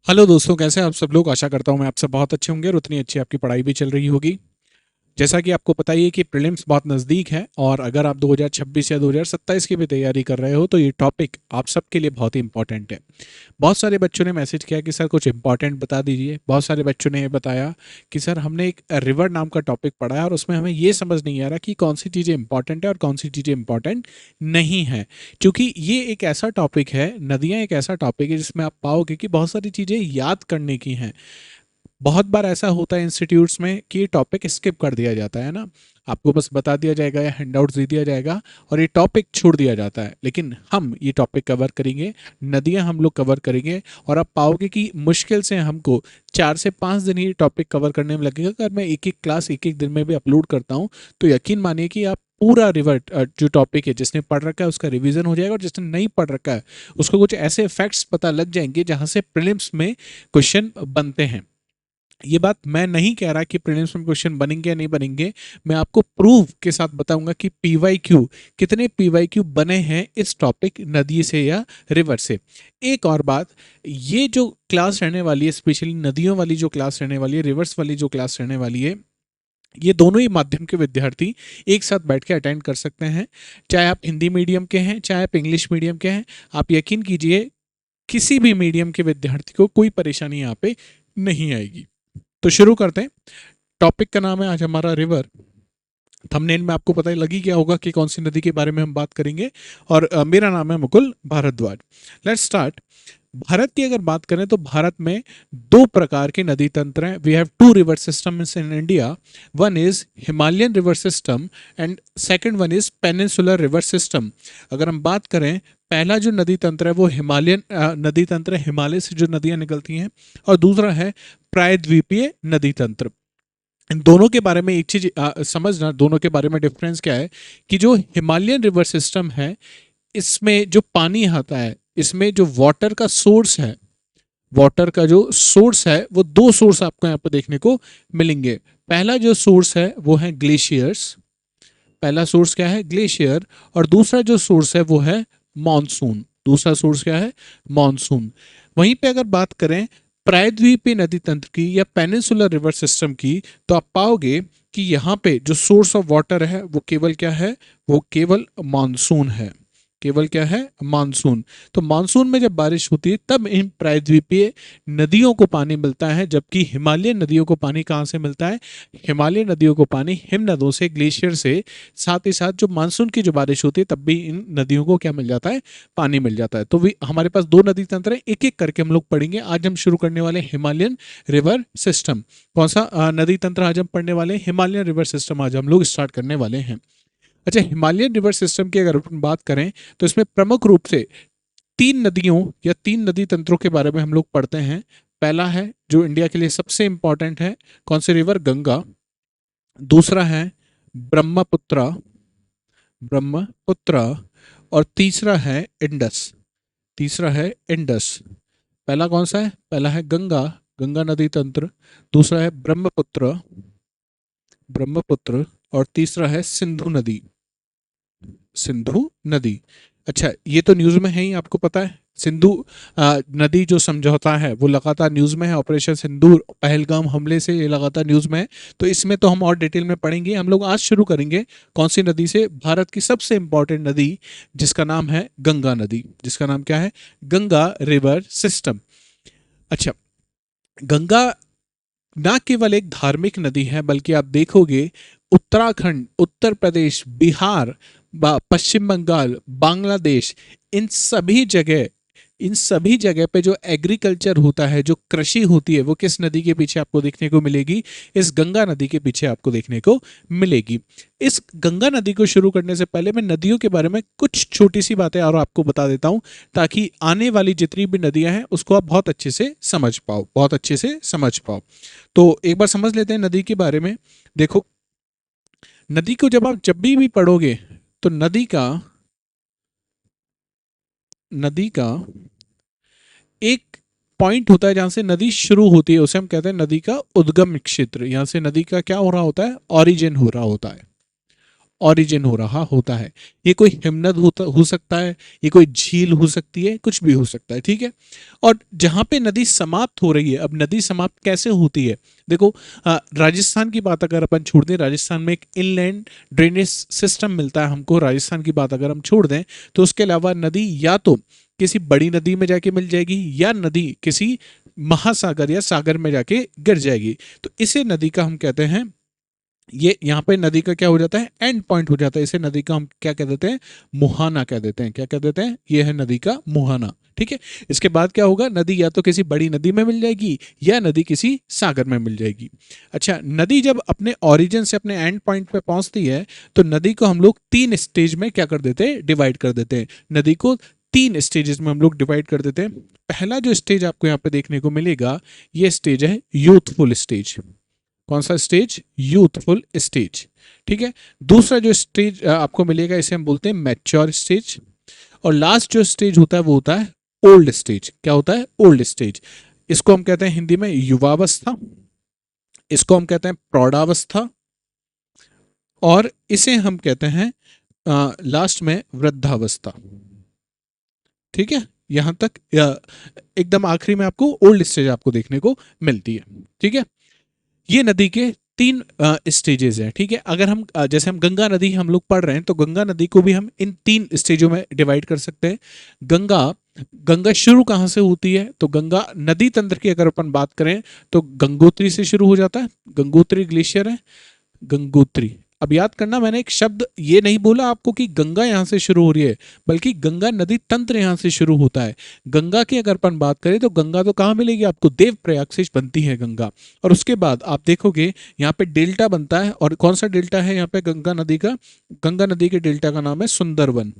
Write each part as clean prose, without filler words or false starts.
Hello दोस्तों, कैसे हैं आप सब लोग। आशा करता हूं मैं आप सब बहुत अच्छे होंगे और उतनी अच्छी आपकी पढ़ाई भी चल रही होगी। जैसा कि आपको पता ही है कि प्रीलिम्स बहुत नज़दीक है और अगर आप 2026 या 2027 की भी तैयारी कर रहे हो तो ये टॉपिक आप सबके लिए बहुत ही इंपॉर्टेंट है। बहुत सारे बच्चों ने मैसेज किया कि सर कुछ इंपॉर्टेंट बता दीजिए। बहुत सारे बच्चों ने ये बताया कि सर हमने एक रिवर नाम का टॉपिक पढ़ा है और उसमें हमें ये समझ नहीं आ रहा कि कौन सी चीज़ें इंपॉर्टेंट है और कौन सी चीज़ें इंपॉर्टेंट नहीं है। क्योंकि ये एक ऐसा टॉपिक है, नदियाँ एक ऐसा टॉपिक है जिसमें आप पाओगे कि बहुत सारी चीज़ें याद करने की हैं। बहुत बार ऐसा होता है इंस्टीट्यूट्स में कि ये टॉपिक स्किप कर दिया जाता है ना। आपको बस बता दिया जाएगा या हैंडआउट्स दे दिया जाएगा और ये टॉपिक छोड़ दिया जाता है, लेकिन हम ये टॉपिक कवर करेंगे। नदियां हम लोग कवर करेंगे और आप पाओगे कि मुश्किल से हमको 4 से 5 दिन ही टॉपिक कवर करने में लगेगा। अगर मैं एक एक क्लास एक एक दिन में भी अपलोड करता हूँ तो यकीन मानिए कि आप पूरा रिवर्ट जो टॉपिक है, जिसने पढ़ रखा है उसका रिवीजन हो जाएगा और जिसने नहीं पढ़ रखा है उसको कुछ ऐसे फैक्ट्स पता लग जाएंगे जहां से प्रीलिम्स में क्वेश्चन बनते हैं। ये बात मैं नहीं कह रहा कि प्रीलिम्स में क्वेश्चन बनेंगे या नहीं बनेंगे। मैं आपको प्रूफ के साथ बताऊंगा कि पीवाईक्यू कितने पीवाईक्यू बने हैं इस टॉपिक नदी से या रिवर से। एक और बात, ये जो क्लास रहने वाली है, स्पेशली नदियों वाली जो क्लास रहने वाली है, रिवर्स वाली जो क्लास रहने वाली है, ये दोनों ही माध्यम के विद्यार्थी एक साथ बैठ के अटेंड कर सकते हैं। चाहे आप हिंदी मीडियम के हैं, चाहे आप इंग्लिश मीडियम के हैं। आप यकीन कीजिए, किसी भी मीडियम के विद्यार्थी को कोई परेशानी यहाँ पे नहीं आएगी। तो शुरू करते हैं। टॉपिक का नाम है आज हमारा रिवर। थंबनेल में आपको पता ही लगी गया होगा कि कौन सी नदी के बारे में हम बात करेंगे। और मेरा नाम है मुकुल भारद्वाज। Let's start. भारत की अगर बात करें तो भारत में दो प्रकार के नदी तंत्र हैं। We have two river systems in India. One is Himalayan river system and second one is peninsular river system. अगर हम बात करें, पहला जो नदी तंत्र है वो हिमालयन नदी तंत्र है, हिमालय से जो नदियां निकलती हैं। और दूसरा है प्रायद्वीपीय नदी तंत्र। इन दोनों के बारे में एक चीज समझना, दोनों के बारे में डिफरेंस क्या है कि जो हिमालयन रिवर सिस्टम है, इसमें जो पानी आता है, इसमें जो वाटर का सोर्स है, वाटर का जो सोर्स है वो दो सोर्स आपको यहाँ पर देखने को मिलेंगे। पहला जो सोर्स है वो है ग्लेशियर्स। पहला सोर्स क्या है? ग्लेशियर। और दूसरा जो सोर्स है वो है मॉनसून। दूसरा सोर्स क्या है? मॉनसून। वहीं पे अगर बात करें प्रायद्वीपीय नदी तंत्र की या पेनिनसुलर रिवर सिस्टम की, तो आप पाओगे कि यहाँ पे जो सोर्स ऑफ वाटर है वो केवल क्या है? वो केवल मानसून है। केवल क्या है? मानसून। तो मानसून में जब बारिश होती है तब इन प्रायद्वीपीय नदियों को पानी मिलता है, जबकि हिमालयन नदियों को पानी कहाँ से मिलता है? हिमालयन नदियों को पानी हिम नदों से, ग्लेशियर से। साथ ही साथ जो मानसून की जो बारिश होती है तब भी इन नदियों को क्या मिल जाता है? पानी मिल जाता है। तो भी हमारे पास दो नदी तंत्र है, एक एक करके हम लोग पढ़ेंगे। आज हम शुरू करने वाले हिमालयन रिवर सिस्टम। कौन सा नदी तंत्र आज हम पढ़ने वाले हैं? हिमालयन रिवर सिस्टम आज हम लोग स्टार्ट करने वाले हैं। अच्छा, हिमालयन रिवर सिस्टम की अगर अपन बात करें तो इसमें प्रमुख रूप से तीन नदियों या तीन नदी तंत्रों के बारे में हम लोग पढ़ते हैं। पहला है जो इंडिया के लिए सबसे इंपॉर्टेंट है, कौन सी रिवर? गंगा। दूसरा है ब्रह्मपुत्रा। ब्रह्मपुत्रा। और तीसरा है इंडस। तीसरा है इंडस। पहला कौन सा है? पहला है गंगा, गंगा नदी तंत्र। दूसरा है ब्रह्मपुत्र, ब्रह्मपुत्र। और तीसरा है सिंधु नदी, सिंधु नदी। अच्छा, ये तो न्यूज़ में है ही, आपको पता है। सिंधु नदी जो समझौता है वो लगातार न्यूज़ में है। ऑपरेशन सिंदूर, पहलगाम हमले से ये लगातार न्यूज़ में है। तो इसमें तो हम और डिटेल में पढ़ेंगे। हम लोग आज शुरू करेंगे कौन सी नदी से? भारत की सबसे इंपॉर्टेंट नदी जिसका नाम है गंगा नदी। जिसका नाम क्या है? Ganga river system. अच्छा, गंगा ना केवल एक धार्मिक नदी है, बल्कि आप देखोगे उत्तराखंड, उत्तर प्रदेश, बिहार, पश्चिम बंगाल, बांग्लादेश, इन सभी जगह, इन सभी जगह पे जो एग्रीकल्चर होता है, जो कृषि होती है, वो किस नदी के पीछे आपको देखने को मिलेगी? इस गंगा नदी के पीछे आपको देखने को मिलेगी। इस गंगा नदी को शुरू करने से पहले मैं नदियों के बारे में कुछ छोटी सी बातें और आपको बता देता हूं, ताकि आने वाली जितनी भी नदियां हैं उसको आप बहुत अच्छे से समझ पाओ, बहुत अच्छे से समझ पाओ। तो एक बार समझ लेते हैं नदी के बारे में। देखो, नदी को जब आप जब भी पढ़ोगे तो नदी का एक पॉइंट होता है जहां से नदी शुरू होती है, उसे हम कहते हैं नदी का उद्गम क्षेत्र। यहां से नदी का क्या हो रहा होता है? ओरिजिन हो रहा होता है। ओरिजिन हो रहा होता है। ये कोई हिमनद हो सकता है, ये कोई झील हो सकती है, कुछ भी हो सकता है, ठीक है। और जहाँ पे नदी समाप्त हो रही है, अब नदी समाप्त कैसे होती है, देखो राजस्थान की बात अगर अपन छोड़ दें, राजस्थान में एक इनलैंड ड्रेनेज सिस्टम मिलता है हमको, राजस्थान की बात अगर हम छोड़ दें तो उसके अलावा नदी या तो किसी बड़ी नदी में जाके मिल जाएगी या नदी किसी महासागर या सागर में जाके गिर जाएगी। तो इसे नदी का हम कहते हैं, ये यहाँ पे नदी का क्या हो जाता है, एंड पॉइंट हो जाता है। इसे नदी का हम क्या कह देते हैं, मुहाना कह देते हैं। क्या कह देते हैं, ये है नदी का मुहाना, ठीक है। इसके बाद क्या होगा, नदी या तो किसी बड़ी नदी में मिल जाएगी या नदी किसी सागर में मिल जाएगी। अच्छा, नदी जब अपने ओरिजिन से अपने एंड पॉइंट पे पहुंचती है तो नदी को हम लोग 3 स्टेज में क्या कर देते हैं, डिवाइड कर देते हैं। नदी को 3 स्टेजेस में हम लोग डिवाइड कर देते हैं। पहला जो स्टेज आपको यहाँ पे देखने को मिलेगा, ये स्टेज है यूथफुल स्टेज। कौन सा स्टेज, यूथफुल स्टेज, ठीक है। दूसरा जो स्टेज आपको मिलेगा, इसे हम बोलते हैं मैच्योर स्टेज। और लास्ट जो स्टेज होता है वो होता है ओल्ड स्टेज। क्या होता है, ओल्ड स्टेज। इसको हम कहते हैं हिंदी में युवावस्था, इसको हम कहते हैं प्रौढ़ावस्था, और इसे हम कहते हैं लास्ट में वृद्धावस्था, ठीक है। यहां तक एकदम आखिरी में आपको ओल्ड स्टेज आपको देखने को मिलती है, ठीक है। ये नदी के 3 स्टेजेस हैं, ठीक है। अगर हम जैसे हम गंगा नदी हम लोग पढ़ रहे हैं तो गंगा नदी को भी हम इन 3 स्टेजों में डिवाइड कर सकते हैं। गंगा गंगा शुरू कहाँ से होती है, तो गंगा नदी तंत्र की अगर अपन बात करें तो गंगोत्री से शुरू हो जाता है। गंगोत्री ग्लेशियर है, गंगोत्री। अब याद करना, मैंने एक शब्द ये नहीं बोला आपको कि गंगा यहां से शुरू हो रही है, बल्कि गंगा नदी तंत्र यहां से शुरू होता है। गंगा की अगर अपन बात करें तो गंगा तो कहाँ मिलेगी आपको, देवप्रयाग से बनती है गंगा। और उसके बाद आप देखोगे यहाँ पे डेल्टा बनता है, और कौन सा डेल्टा है यहाँ पे गंगा नदी का, गंगा नदी के डेल्टा का नाम है सुंदरबन।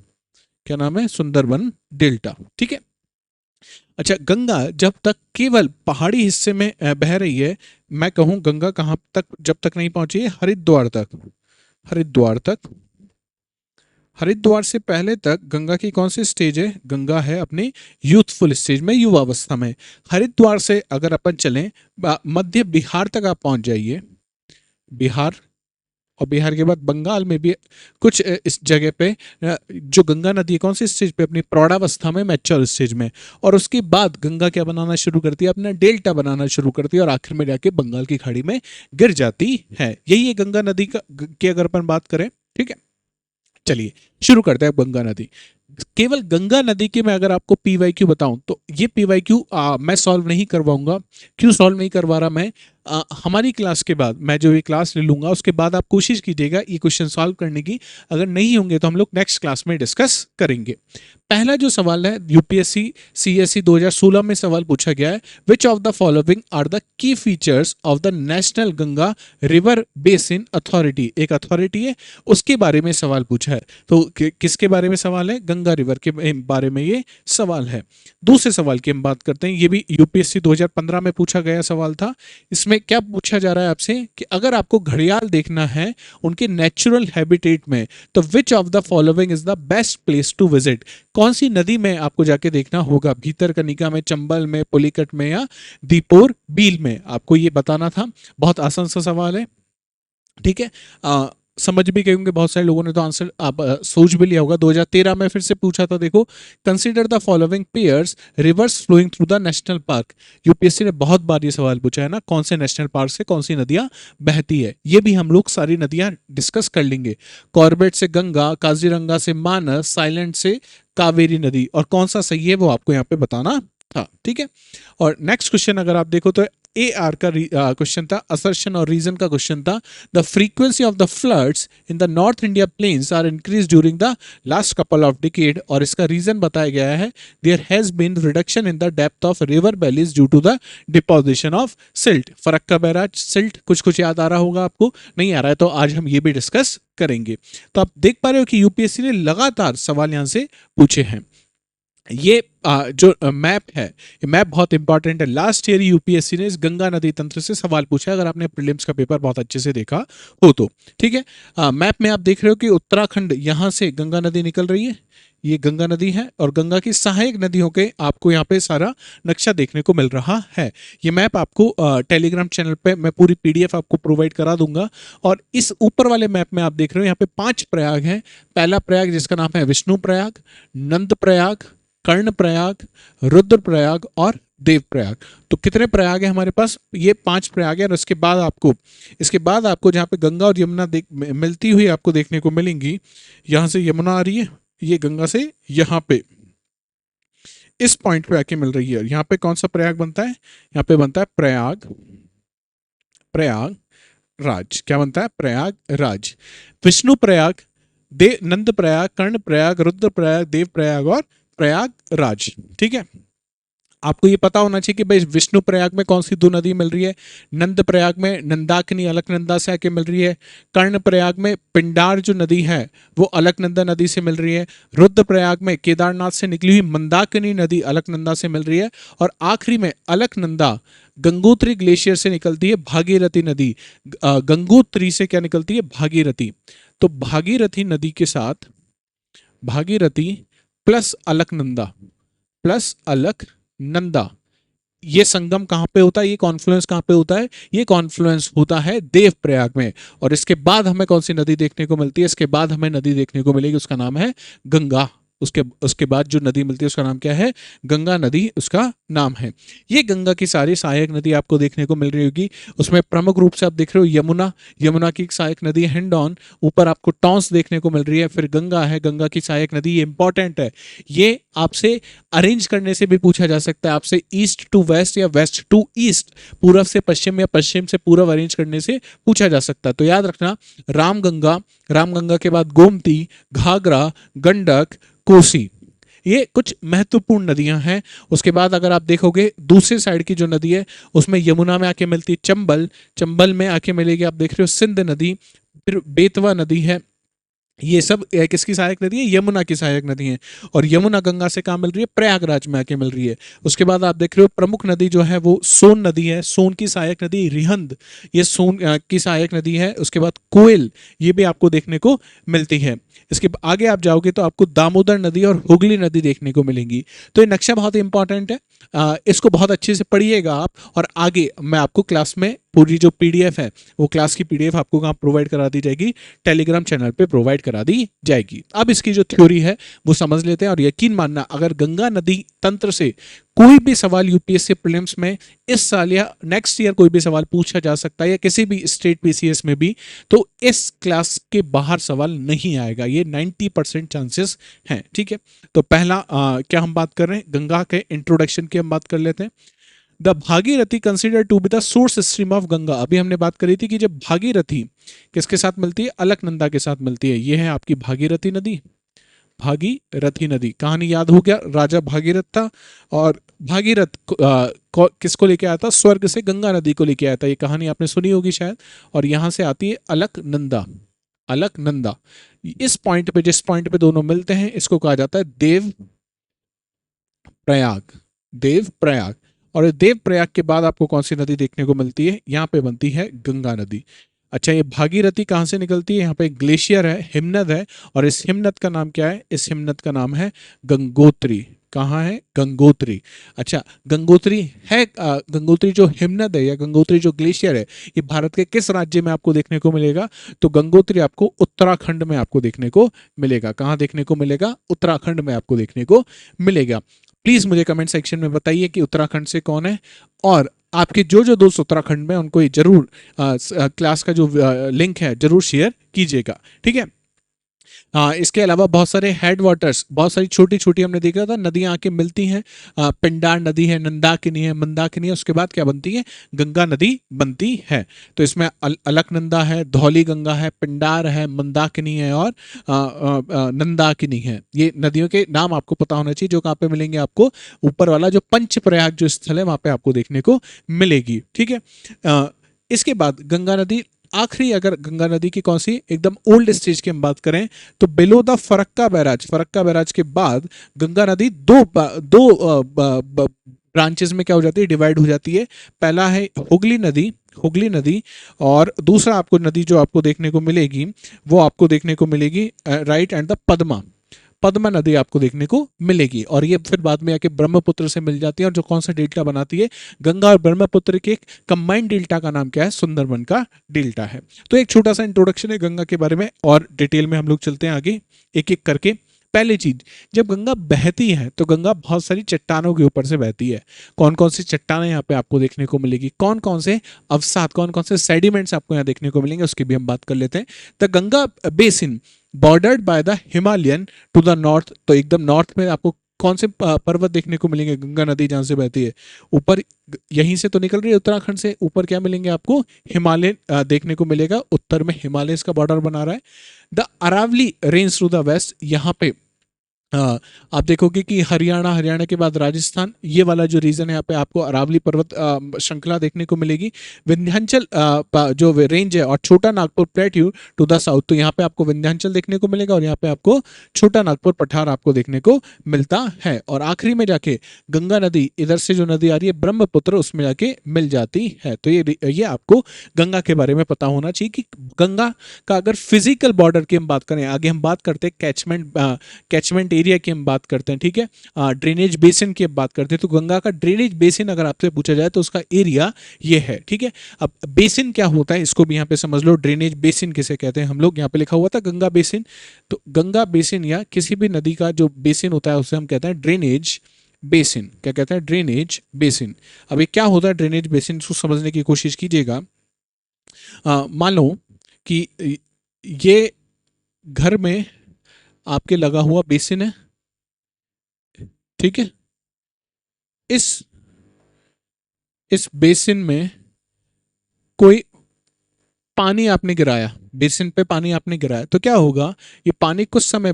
क्या नाम है, सुंदरबन डेल्टा, ठीक है। अच्छा, गंगा जब तक केवल पहाड़ी हिस्से में बह रही है, मैं कहूं गंगा कहां तक जब तक नहीं पहुंची है, हरिद्वार तक। हरिद्वार तक, हरिद्वार से पहले तक गंगा की कौन सी स्टेज है, गंगा है अपनी यूथफुल स्टेज में, युवावस्था में। हरिद्वार से अगर अपन चलें मध्य बिहार तक आप पहुंच जाइए, बिहार, और बिहार के बाद बंगाल में भी कुछ इस जगह पे जो गंगा नदी कौन सी स्टेज पे, अपनी प्रौढ़ावस्था में, मैच्योर स्टेज में। और उसके बाद गंगा क्या बनाना शुरू करती है, अपना डेल्टा बनाना शुरू करती है, और आखिर में जाके बंगाल की खाड़ी में गिर जाती है। यही है गंगा नदी का की अगर अपन बात करें, ठीक है। चलिए शुरू करते हैं गंगा नदी। केवल गंगा नदी के मैं अगर आपको पीवाईक्यू बताऊं तो ये पीवाईक्यू मैं सॉल्व नहीं करवाऊंगा। क्यों सॉल्व नहीं करवा रहा मैं, हमारी क्लास के बाद मैं जो ये क्लास ले लूंगा उसके बाद आप कोशिश कीजिएगा ये क्वेश्चन सॉल्व करने की। अगर नहीं होंगे तो हम लोग नेक्स्ट क्लास में डिस्कस करेंगे। पहला जो सवाल है यूपीएससी सीएससी 2016 में सवाल पूछा गया है, which of the following are the key features of the national Ganga river basin authority. एक अथॉरिटी है, उसके बारे में सवाल पूछा है। तो किसके बारे में सवाल है, गंगा रिवर के बारे में ये सवाल है। दूसरे सवाल की हम बात करते हैं, ये भी यूपीएससी 2015 में पूछा गया सवाल था। इसमें क्या पूछा जा रहा है आपसे कि अगर आपको घड़ियाल देखना है उनके नेचुरल हैबिटेट में, तो which of the following is the best place to visit. कौन सी नदी में आपको जाके देखना होगा, भीतरकनिका में, चंबल में, पुलिकट में, या दीपोर बील में, आपको ये बताना था। बहुत आसान सा सवाल है, ठीक है। समझ भी गए होंगे बहुत सारे लोगों ने, तो आंसर आप सोच भी लिया होगा। 2013 में फिर से पूछा था, देखो, consider the following pairs rivers flowing through the national park. UPSC ने बहुत बार ये सवाल पूछा है ना, कौन से नेशनल पार्क से कौन सी नदियां बहती है। ये भी हम लोग सारी नदियां डिस्कस कर लेंगे। कॉर्बेट से गंगा, काजीरंगा से मानस, साइलेंट से कावेरी नदी, और कौन सा सही है वो आपको यहाँ पे बताना था, ठीक है। और नेक्स्ट क्वेश्चन अगर आप देखो तो AR का क्वेश्चन था, असर्शन और रीजन का क्वेश्चन था। The frequency of the floods in the north India plains are increase during the last couple of decade, और इसका रीजन बताया गया है, there has been reduction in the depth of river valleys due to the deposition of silt. Farakka barrage, silt, कुछ कुछ याद आ रहा होगा आपको, नहीं आ रहा है तो आज हम ये भी डिस्कस करेंगे। तो आप देख पा रहे हो कि यूपीएससी ने लगातार सवाल यहां से पूछे हैं। ये जो मैप है, ये मैप बहुत इंपॉर्टेंट है। लास्ट ईयर यूपीएससी ने इस गंगा नदी तंत्र से सवाल पूछा, अगर आपने प्रीलिम्स का पेपर बहुत अच्छे से देखा हो तो। ठीक है, मैप में आप देख रहे हो कि उत्तराखंड यहाँ से गंगा नदी निकल रही है, ये गंगा नदी है, और गंगा की सहायक नदियों के आपको यहाँ पे सारा नक्शा देखने को मिल रहा है। ये मैप आपको टेलीग्राम चैनल पे मैं पूरी पीडीएफ आपको प्रोवाइड करा दूंगा। और इस ऊपर वाले मैप में आप देख रहे हो यहाँ पे 5 प्रयाग हैं। पहला प्रयाग जिसका नाम है विष्णु प्रयाग, नंद प्रयाग, कर्ण प्रयाग, रुद्र प्रयाग और देव प्रयाग। तो कितने प्रयाग है हमारे पास? ये 5 प्रयाग है। और इसके बाद आपको जहाँ पे गंगा और यमुना मिलती हुई आपको देखने को मिलेंगी, यहाँ से यमुना आ रही है, ये गंगा से यहाँ पे इस पॉइंट पे आके मिल रही है। यहाँ पे कौन सा प्रयाग बनता है? यहाँ पे बनता है प्रयाग राज। क्या बनता है? प्रयाग राज। विष्णु प्रयाग, नंद प्रयाग, कर्ण प्रयाग, रुद्र प्रयाग, देव प्रयाग और प्रयागराज। ठीक है, आपको ये पता होना चाहिए कि भाई विष्णु प्रयाग में कौन सी 2 नदी मिल रही है। नंद प्रयाग में नंदाकिनी अलकनंदा से आके मिल रही है। कर्ण प्रयाग में पिंडार जो नदी है वो अलकनंदा नदी से मिल रही है। रुद्र प्रयाग में केदारनाथ से निकली हुई मंदाकिनी नदी अलकनंदा से मिल रही है। और आखिरी में अलकनंदा गंगोत्री ग्लेशियर से निकलती है भागीरथी नदी। गंगोत्री से क्या निकलती है? भागीरथी। तो भागीरथी नदी के साथ भागीरथी प्लस अलकनंदा, ये संगम कहाँ पे होता है? ये कॉन्फ्लुएंस कहाँ पे होता है? ये कॉन्फ्लुएंस होता है देव प्रयाग में। और इसके बाद हमें कौन सी नदी देखने को मिलती है? इसके बाद हमें नदी देखने को मिलेगी, उसका नाम है गंगा। उसके बाद जो नदी मिलती है उसका नाम क्या है? गंगा नदी उसका नाम है। ये गंगा की सारी सहायक नदी आपको देखने को मिल रही होगी। उसमें प्रमुख रूप से आप देख रहे हो यमुना की एक सहायक नदी है हिंडौन, ऊपर आपको टॉन्स देखने को मिल रही है। फिर गंगा है, गंगा की सहायक नदी, ये इंपॉर्टेंट है। ये आपसे अरेंज करने से भी पूछा जा सकता है, आपसे ईस्ट टू वेस्ट या वेस्ट टू ईस्ट, पूर्व से पश्चिम या पश्चिम से पूर्व अरेंज करने से पूछा जा सकता है। तो याद रखना, रामगंगा के बाद गोमती, घाघरा, गंडक, कोसी, ये कुछ महत्वपूर्ण नदियां हैं। उसके बाद अगर आप देखोगे दूसरे साइड की जो नदी है उसमें यमुना में आके मिलती है चंबल में आके मिलेगी, आप देख रहे हो सिंध नदी, फिर बेतवा नदी है। ये सब किसकी सहायक नदी है? यमुना की सहायक नदी है। और यमुना गंगा से कहाँ मिल रही है? प्रयागराज में आके मिल रही है। उसके बाद आप देख रहे हो प्रमुख नदी जो है वो सोन नदी है, सोन की सहायक नदी रिहंद, ये सोन की सहायक नदी है। उसके बाद कोयल, ये भी आपको देखने को मिलती है। इसके आगे आप जाओगे तो आपको दामोदर नदी और हुगली नदी देखने को मिलेंगी। तो ये नक्शा बहुत इंपॉर्टेंट है, इसको बहुत अच्छे से पढ़िएगा आप। और आगे मैं आपको क्लास में पूरी जो पीडीएफ है वो क्लास की पीडीएफ आपको कहाँ प्रोवाइड करा दी जाएगी? टेलीग्राम चैनल पे प्रोवाइड करा दी जाएगी। अब इसकी जो थ्योरी है वो समझ लेते हैं। और यकीन मानना, अगर गंगा नदी तंत्र से कोई भी सवाल यूपीएससी प्रीलिम्स में इस साल या नेक्स्ट ईयर कोई भी सवाल पूछा जा सकता है, या किसी भी स्टेट पीसीएस में भी, तो इस क्लास के बाहर सवाल नहीं आएगा, ये 90% चांसेस हैं। ठीक है, तो पहला क्या हम बात कर रहे हैं? गंगा के इंट्रोडक्शन की हम बात कर लेते हैं। The Bhagirathi consider to be the source stream of Ganga. अभी हमने बात करी थी कि जब भागीरथी किसके साथ मिलती है? अलकनंदा के साथ मिलती है। ये है आपकी भागीरथी नदी। भागीरथी नदी, कहानी याद हो गया, राजा भागीरथ था और भागीरथ किसको लेके आया था? स्वर्ग से गंगा नदी को लेके आया था। ये कहानी आपने सुनी होगी शायद। और यहां से आती है अलकनंदा। इस पॉइंट पे, जिस पॉइंट पे दोनों मिलते हैं, इसको कहा जाता है देव प्रयाग। और देव प्रयाग के बाद आपको कौन सी नदी देखने को मिलती है? यहाँ पे बनती है गंगा नदी। अच्छा, ये भागीरथी कहाँ से निकलती है? यहाँ पे ग्लेशियर है, हिमनद है, और इस हिमनद का नाम क्या है? इस हिमनद का नाम है गंगोत्री। कहाँ है? गंगोत्री। अच्छा, गंगोत्री जो हिमनद है या गंगोत्री जो ग्लेशियर है, ये भारत के किस राज्य में आपको देखने को मिलेगा? तो गंगोत्री आपको उत्तराखंड में आपको देखने को मिलेगा। कहाँ देखने को मिलेगा? उत्तराखंड में आपको देखने को मिलेगा। प्लीज मुझे कमेंट सेक्शन में बताइए कि उत्तराखंड से कौन है, और आपके जो दोस्त उत्तराखंड में उनको ये जरूर क्लास का जो लिंक है जरूर शेयर कीजिएगा। ठीक है, इसके अलावा बहुत सारे हेड वाटर्स, बहुत सारी छोटी छोटी हमने देखा था नदियां आके मिलती हैं। पिंडार नदी है, नंदाकिनी है, मंदाकिनी है, उसके बाद क्या बनती है? गंगा नदी बनती है। तो इसमें अलकनंदा है, धौली गंगा है, पिंडार है, मंदाकिनी है और नंदाकिनी है। ये नदियों के नाम आपको पता होना चाहिए, जो कहाँ पे मिलेंगे आपको? ऊपर वाला जो पंचप्रयाग जो स्थल है वहां पे आपको देखने को मिलेगी। ठीक है, इसके बाद गंगा नदी आखिरी अगर गंगा नदी की कौन सी एकदम ओल्ड स्टेज की हम बात करें तो बिलो द फरक्का बैराज के बाद गंगा नदी दो ब्रांचेस में क्या हो जाती है, डिवाइड हो जाती है। पहला है हुगली नदी, और दूसरा आपको नदी जो आपको देखने को मिलेगी वो आपको देखने को मिलेगी राइट एंड द पद्मा नदी आपको देखने को मिलेगी, और ये फिर बाद में आके ब्रह्मपुत्र से मिल जाती है, और जो कौन सा डेल्टा बनाती है, गंगा और ब्रह्मपुत्र के कंबाइंड डेल्टा का नाम क्या है, सुंदरबन का डेल्टा है। तो एक छोटा सा इंट्रोडक्शन है गंगा के बारे में, और डिटेल में हम लोग चलते हैं आगे एक एक करके। पहली चीज, जब गंगा बहती है तो गंगा बहुत सारी चट्टानों के ऊपर से बहती है। कौन कौन सी चट्टानें यहाँ पे आपको देखने को मिलेगी, कौन कौन से अवसाद, कौन कौन से सेडिमेंट्स आपको यहाँ देखने को मिलेंगे, उसकी भी हम बात कर लेते हैं। The Ganga basin bordered by the Himalayan to the north, तो एकदम नॉर्थ में आपको कौन से पर्वत देखने को मिलेंगे, गंगा नदी जहां से बहती है ऊपर, यहीं से तो निकल रही है उत्तराखंड से, ऊपर क्या मिलेंगे आपको, हिमालय देखने को मिलेगा, उत्तर में हिमालय का बॉर्डर बना रहा है। The Aravalli range through the west, यहाँ पे आप देखोगे कि हरियाणा के बाद राजस्थान, ये वाला जो रीजन है यहाँ पे आपको अरावली पर्वत श्रृंखला देखने को मिलेगी। विंध्याचल जो रेंज है, और Chota Nagpur plateau to the south, तो यहाँ पे आपको विंध्याचल देखने को मिलेगा, और यहाँ पे आपको छोटा नागपुर पठार आपको देखने को मिलता है। और आखिरी में जाके गंगा नदी, इधर से जो नदी आ रही है ब्रह्मपुत्र, उसमें जाके मिल जाती है। तो ये आपको गंगा के बारे में पता होना चाहिए कि गंगा का अगर फिजिकल बॉर्डर की हम बात करें, आगे हम बात करते हैं कैचमेंट एरिया की हम बात करते हैं, ठीक है, ड्रेनेज बेसिन की बात करते हैं। तो गंगा का ड्रेनेज बेसिन अगर आपसे पूछा जाए तो उसका एरिया ये है, ठीक है। अब बेसिन क्या होता है इसको भी यहाँ पे समझ लो, ड्रेनेज बेसिन किसे कहते हैं हम लोग, यहाँ पे लिखा हुआ था गंगा बेसिन, तो गंगा बेसिन या किसी भी नदी का जो बेसिन होता है उसे हम कहते हैं ड्रेनेज बेसिन। क्या कहते हैं, ड्रेनेज बेसिन। अब ये क्या होता है ड्रेनेज बेसिन, इसको समझने की कोशिश कीजिएगा। मान लो कि ये घर में आपके लगा हुआ बेसिन है, ठीक है, इस बेसिन में कोई पानी आपने गिराया, बेसिन पे पानी आपने गिराया, तो क्या होगा, ये पानी कुछ समय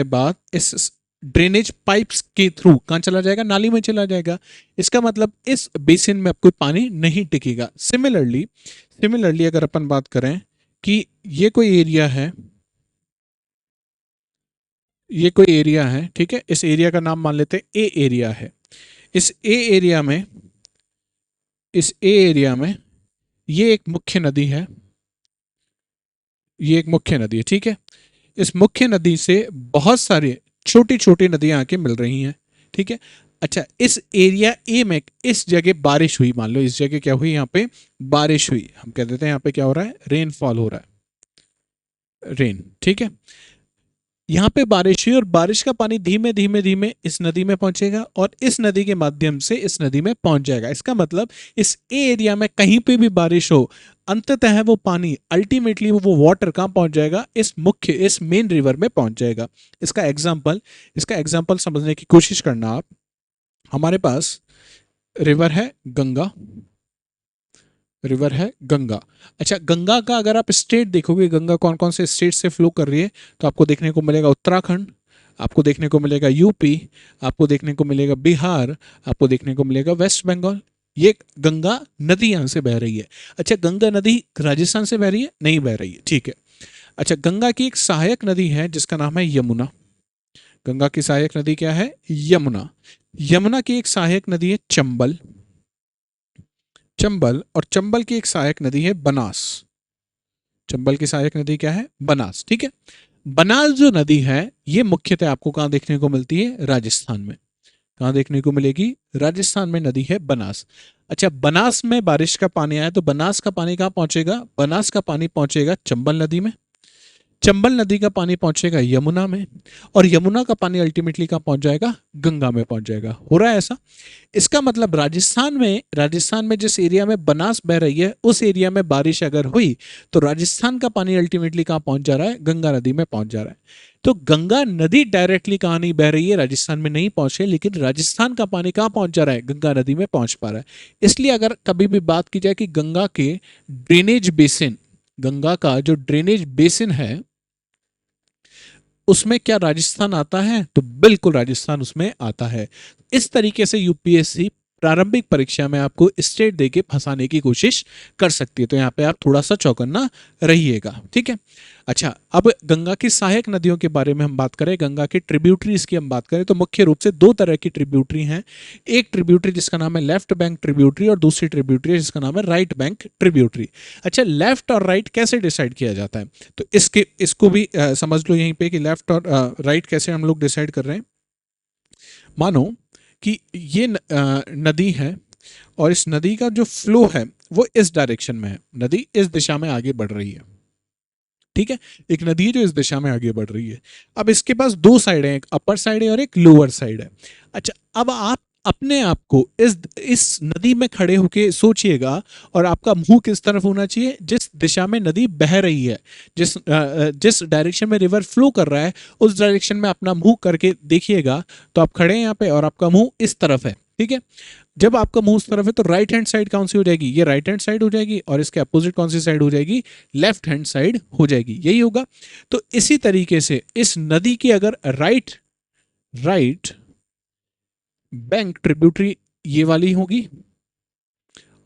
बाद इस ड्रेनेज पाइप्स के थ्रू कहां चला जाएगा, नाली में चला जाएगा। इसका मतलब इस बेसिन में अब कोई पानी नहीं टिकेगा। सिमिलरली अगर अपन बात करें कि ये कोई एरिया है, ठीक है, इस एरिया का नाम मान लेते हैं ए एरिया है। इस ए एरिया में ये एक मुख्य नदी है, ठीक है। इस मुख्य नदी से बहुत सारे छोटी छोटी नदियां आके मिल रही हैं, ठीक है। अच्छा, इस एरिया ए में इस जगह बारिश हुई, मान लो इस जगह क्या हुई, यहाँ पे बारिश हुई, हम कह देते हैं यहाँ पे क्या हो रहा है, रेनफॉल हो रहा है, रेन, ठीक है। यहाँ पे बारिश हुई और बारिश का पानी धीमे धीमे इस नदी में पहुंचेगा, और इस नदी के माध्यम से इस नदी में पहुंच जाएगा। इसका मतलब इस एरिया में कहीं पे भी बारिश हो, अंततः वो पानी अल्टीमेटली वो वाटर कहाँ पहुंच जाएगा, इस मेन रिवर में पहुंच जाएगा। इसका एग्जाम्पल समझने की कोशिश करना आप। हमारे पास रिवर है गंगा। अच्छा, गंगा का अगर आप स्टेट देखोगे, गंगा कौन कौन से स्टेट से फ्लो कर रही है, तो आपको देखने को मिलेगा उत्तराखंड, आपको देखने को मिलेगा यूपी, आपको देखने को मिलेगा बिहार, आपको देखने को मिलेगा वेस्ट बंगाल। ये गंगा नदी यहां से बह रही है। अच्छा, गंगा नदी राजस्थान से बह रही है, नहीं बह रही है, ठीक है। अच्छा, गंगा की एक सहायक नदी है जिसका नाम है यमुना। गंगा की सहायक नदी क्या है, यमुना की एक सहायक नदी है चंबल, और चंबल की एक सहायक नदी है बनास। चंबल की सहायक नदी क्या है, बनास, ठीक है। बनास जो नदी है ये मुख्यतः आपको कहां देखने को मिलती है, राजस्थान में। कहां देखने को मिलेगी, राजस्थान में नदी है बनास। अच्छा, बनास में बारिश का पानी आया तो बनास का पानी कहां पहुंचेगा, बनास का पानी पहुंचेगा चंबल नदी में, चंबल नदी का पानी पहुंचेगा यमुना में, और यमुना का पानी अल्टीमेटली कहां पहुंच जाएगा, गंगा में पहुंच जाएगा। हो रहा है ऐसा। इसका मतलब राजस्थान में जिस एरिया में बनास बह रही है उस एरिया में बारिश अगर हुई तो राजस्थान का पानी अल्टीमेटली कहां पहुंच जा रहा है, गंगा नदी में पहुंच जा रहा है। तो गंगा नदी डायरेक्टली कहां नहीं बह रही है, राजस्थान में नहीं पहुंचे, लेकिन राजस्थान का पानी कहां पहुंच जा रहा है, गंगा नदी में पहुंच पा रहा है। इसलिए अगर कभी भी बात की जाए कि गंगा का जो ड्रेनेज बेसिन है उसमें क्या राजस्थान आता है, तो बिल्कुल राजस्थान उसमें आता है। इस तरीके से यूपीएससी प्रारंभिक परीक्षा में आपको स्टेट देके फंसाने की कोशिश कर सकती है, तो यहाँ पे आप थोड़ा सा चौकन्ना रहिएगा। ठीक है, अच्छा, अब गंगा की सहायक नदियों के बारे में हम बात करें, गंगा के ट्रिब्यूटरीज की हम बात करें, तो मुख्य रूप से दो तरह की ट्रिब्यूटरी हैं। एक ट्रिब्यूटरी जिसका नाम है लेफ्ट बैंक ट्रिब्यूटरी और दूसरी ट्रिब्यूटरी जिसका नाम है राइट बैंक ट्रिब्यूटरी। अच्छा, लेफ्ट और राइट कैसे डिसाइड किया जाता है, तो इसको भी समझ लो यहीं पे कि लेफ्ट और राइट कैसे हम लोग डिसाइड कर रहे हैं। मानो कि ये नदी है और इस नदी का जो फ्लो है वो इस डायरेक्शन में है, नदी इस दिशा में आगे बढ़ रही है। ठीक है, एक नदी है जो इस दिशा में आगे बढ़ रही है। अब इसके पास दो साइड है, एक अपर साइड है और एक लोअर साइड है। अच्छा, अब आप अपने आप को इस नदी में खड़े होके सोचिएगा और आपका मुंह किस तरफ होना चाहिए, जिस दिशा में नदी बह रही है, जिस डायरेक्शन में रिवर फ्लो कर रहा है उस डायरेक्शन में अपना मुंह करके देखिएगा। तो आप खड़े हैं यहाँ पे और आपका मुंह इस तरफ है। ठीक है, जब आपका मुंह उस तरफ है तो राइट हैंड साइड कौन सी हो जाएगी, ये राइट हैंड साइड हो जाएगी, और इसके अपोजिट कौन सी साइड हो जाएगी, लेफ्ट हैंड साइड हो जाएगी, यही होगा। तो इसी तरीके से इस नदी की अगर राइट बैंक ट्रिब्यूटरी ये वाली होगी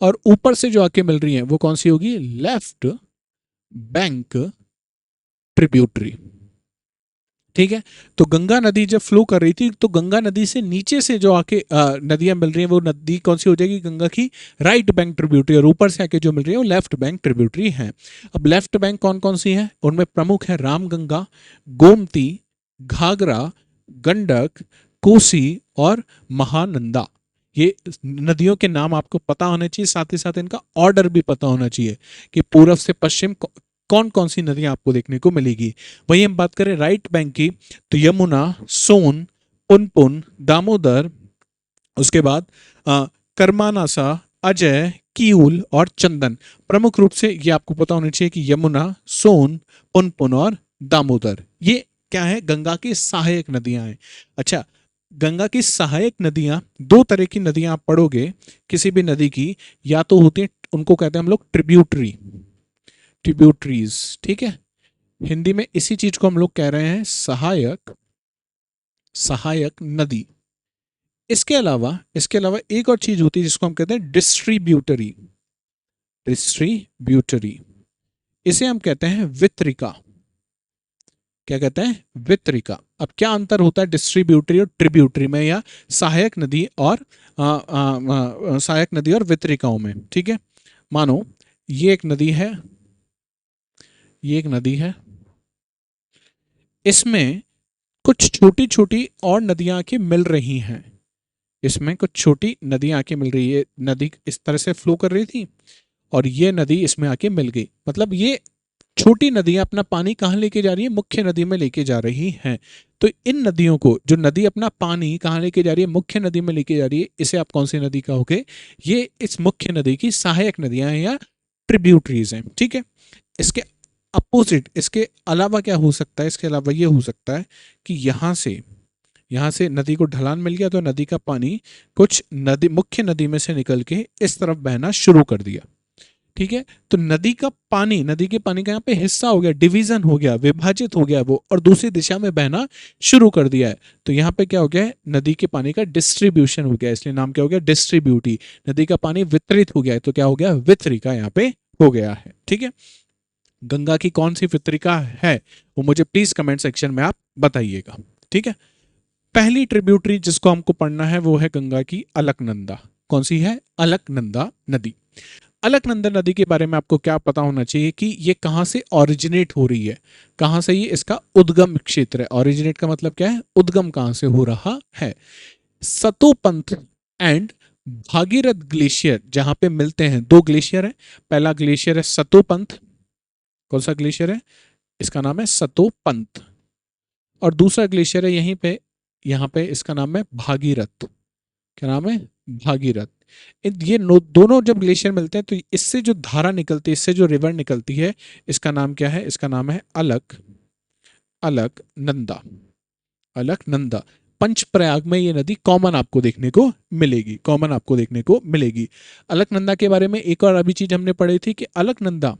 और ऊपर से जो आके मिल रही है वो कौन सी होगी, लेफ्ट बैंक ट्रिब्यूटरी। ठीक है, तो गंगा नदी जब फ्लो कर रही थी तो गंगा नदी से नीचे से जो आके नदियां मिल रही हैं वो नदी कौन सी हो जाएगी, गंगा की राइट बैंक ट्रिब्यूटरी, और ऊपर से आके जो मिल रही है वो लेफ्ट बैंक ट्रिब्यूटरी है। अब लेफ्ट बैंक कौन कौन सी है, उनमें प्रमुख है रामगंगा, गोमती, घाघरा, गंडक, कोसी और महानंदा। ये नदियों के नाम आपको पता होने चाहिए, साथ ही साथ इनका ऑर्डर भी पता होना चाहिए कि पूर्व से पश्चिम कौन कौन सी नदियां आपको देखने को मिलेगी। वही हम बात करें राइट बैंक की, तो यमुना, सोन, पुनपुन, दामोदर, उसके बाद कर्मानासा, अजय, किऊल और चंदन। प्रमुख रूप से ये आपको पता होना चाहिए कि यमुना, सोन, पुनपुन और दामोदर ये क्या है, गंगा की सहायक नदियां हैं। अच्छा, गंगा की सहायक नदियां, दो तरह की नदियां आप पढ़ोगे किसी भी नदी की, या तो होती है, उनको कहते हैं हम लोग ट्रिब्यूटरीज। ठीक है, हिंदी में इसी चीज को हम लोग कह रहे हैं सहायक नदी। इसके अलावा एक और चीज होती है जिसको हम कहते हैं डिस्ट्रीब्यूटरी। इसे हम कहते हैं वितरिका। क्या कहते हैं, वितरिका। अब क्या अंतर होता है डिस्ट्रीब्यूटरी और ट्रिब्यूटरी में, या सहायक नदी और वितरिकाओं में। ठीक है, मानो ये एक नदी है, इसमें कुछ छोटी छोटी और नदियां आके मिल रही हैं, इसमें कुछ छोटी नदियां आके मिल रही है। नदी इस तरह से फ्लो कर रही थी और ये नदी इसमें आके मिल गई, मतलब ये छोटी नदियां अपना पानी कहाँ लेके जा रही है, मुख्य नदी में लेके जा रही हैं। तो इन नदियों को, जो नदी अपना पानी कहाँ लेके जा रही है, मुख्य नदी में लेके जा रही है, इसे आप कौन सी नदी कहोगे, ये इस मुख्य नदी की सहायक नदियां हैं या ट्रिब्यूटरीज हैं। ठीक है, इसके अपोजिट, इसके अलावा क्या हो सकता है, इसके अलावा ये हो सकता है कि यहाँ से नदी को ढलान मिल गया तो नदी का पानी कुछ मुख्य नदी में से निकल के इस तरफ बहना शुरू कर दिया। ठीक है, तो नदी के पानी का यहाँ पे हिस्सा हो गया, डिवीजन हो गया, विभाजित हो गया वो, और दूसरी दिशा में बहना शुरू कर दिया है। तो यहाँ पे क्या हो गया है, नदी के पानी का डिस्ट्रीब्यूशन हो गया, इसलिए नाम क्या हो गया, डिस्ट्रीब्यूटी। नदी का पानी वितरित हो गया है तो क्या हो गया, वितरिका यहाँ पे हो गया है। ठीक है, गंगा की कौन सी वितरिका है वो मुझे प्लीज कमेंट सेक्शन में आप बताइएगा। ठीक है, पहली ट्रिब्यूटरी जिसको हमको पढ़ना है वो है गंगा की अलकनंदा। कौन सी है, अलकनंदा नदी। अलकनंदा नदी के बारे में आपको क्या पता होना चाहिए कि ये कहां से ओरिजिनेट हो रही है, कहां से ये इसका उद्गम क्षेत्र है। ओरिजिनेट का मतलब क्या है, उद्गम कहां से हो रहा है। सतोपंथ एंड भागीरथ ग्लेशियर जहां पे मिलते हैं, दो ग्लेशियर है, पहला ग्लेशियर है सतोपंथ। कौन सा ग्लेशियर है, इसका नाम है सतोपंथ, और दूसरा ग्लेशियर है यहाँ पे इसका नाम है भागीरथ। क्या नाम है, भागीरथ। ये दोनों जब ग्लेशियर मिलते हैं तो इससे जो धारा निकलती है, इससे जो रिवर निकलती है, इसका नाम क्या है, इसका नाम है अलकनंदा। पंचप्रयाग में ये नदी कॉमन आपको देखने को मिलेगी। अलकनंदा के बारे में एक और अभी चीज हमने पढ़ी थी कि अलकनंदा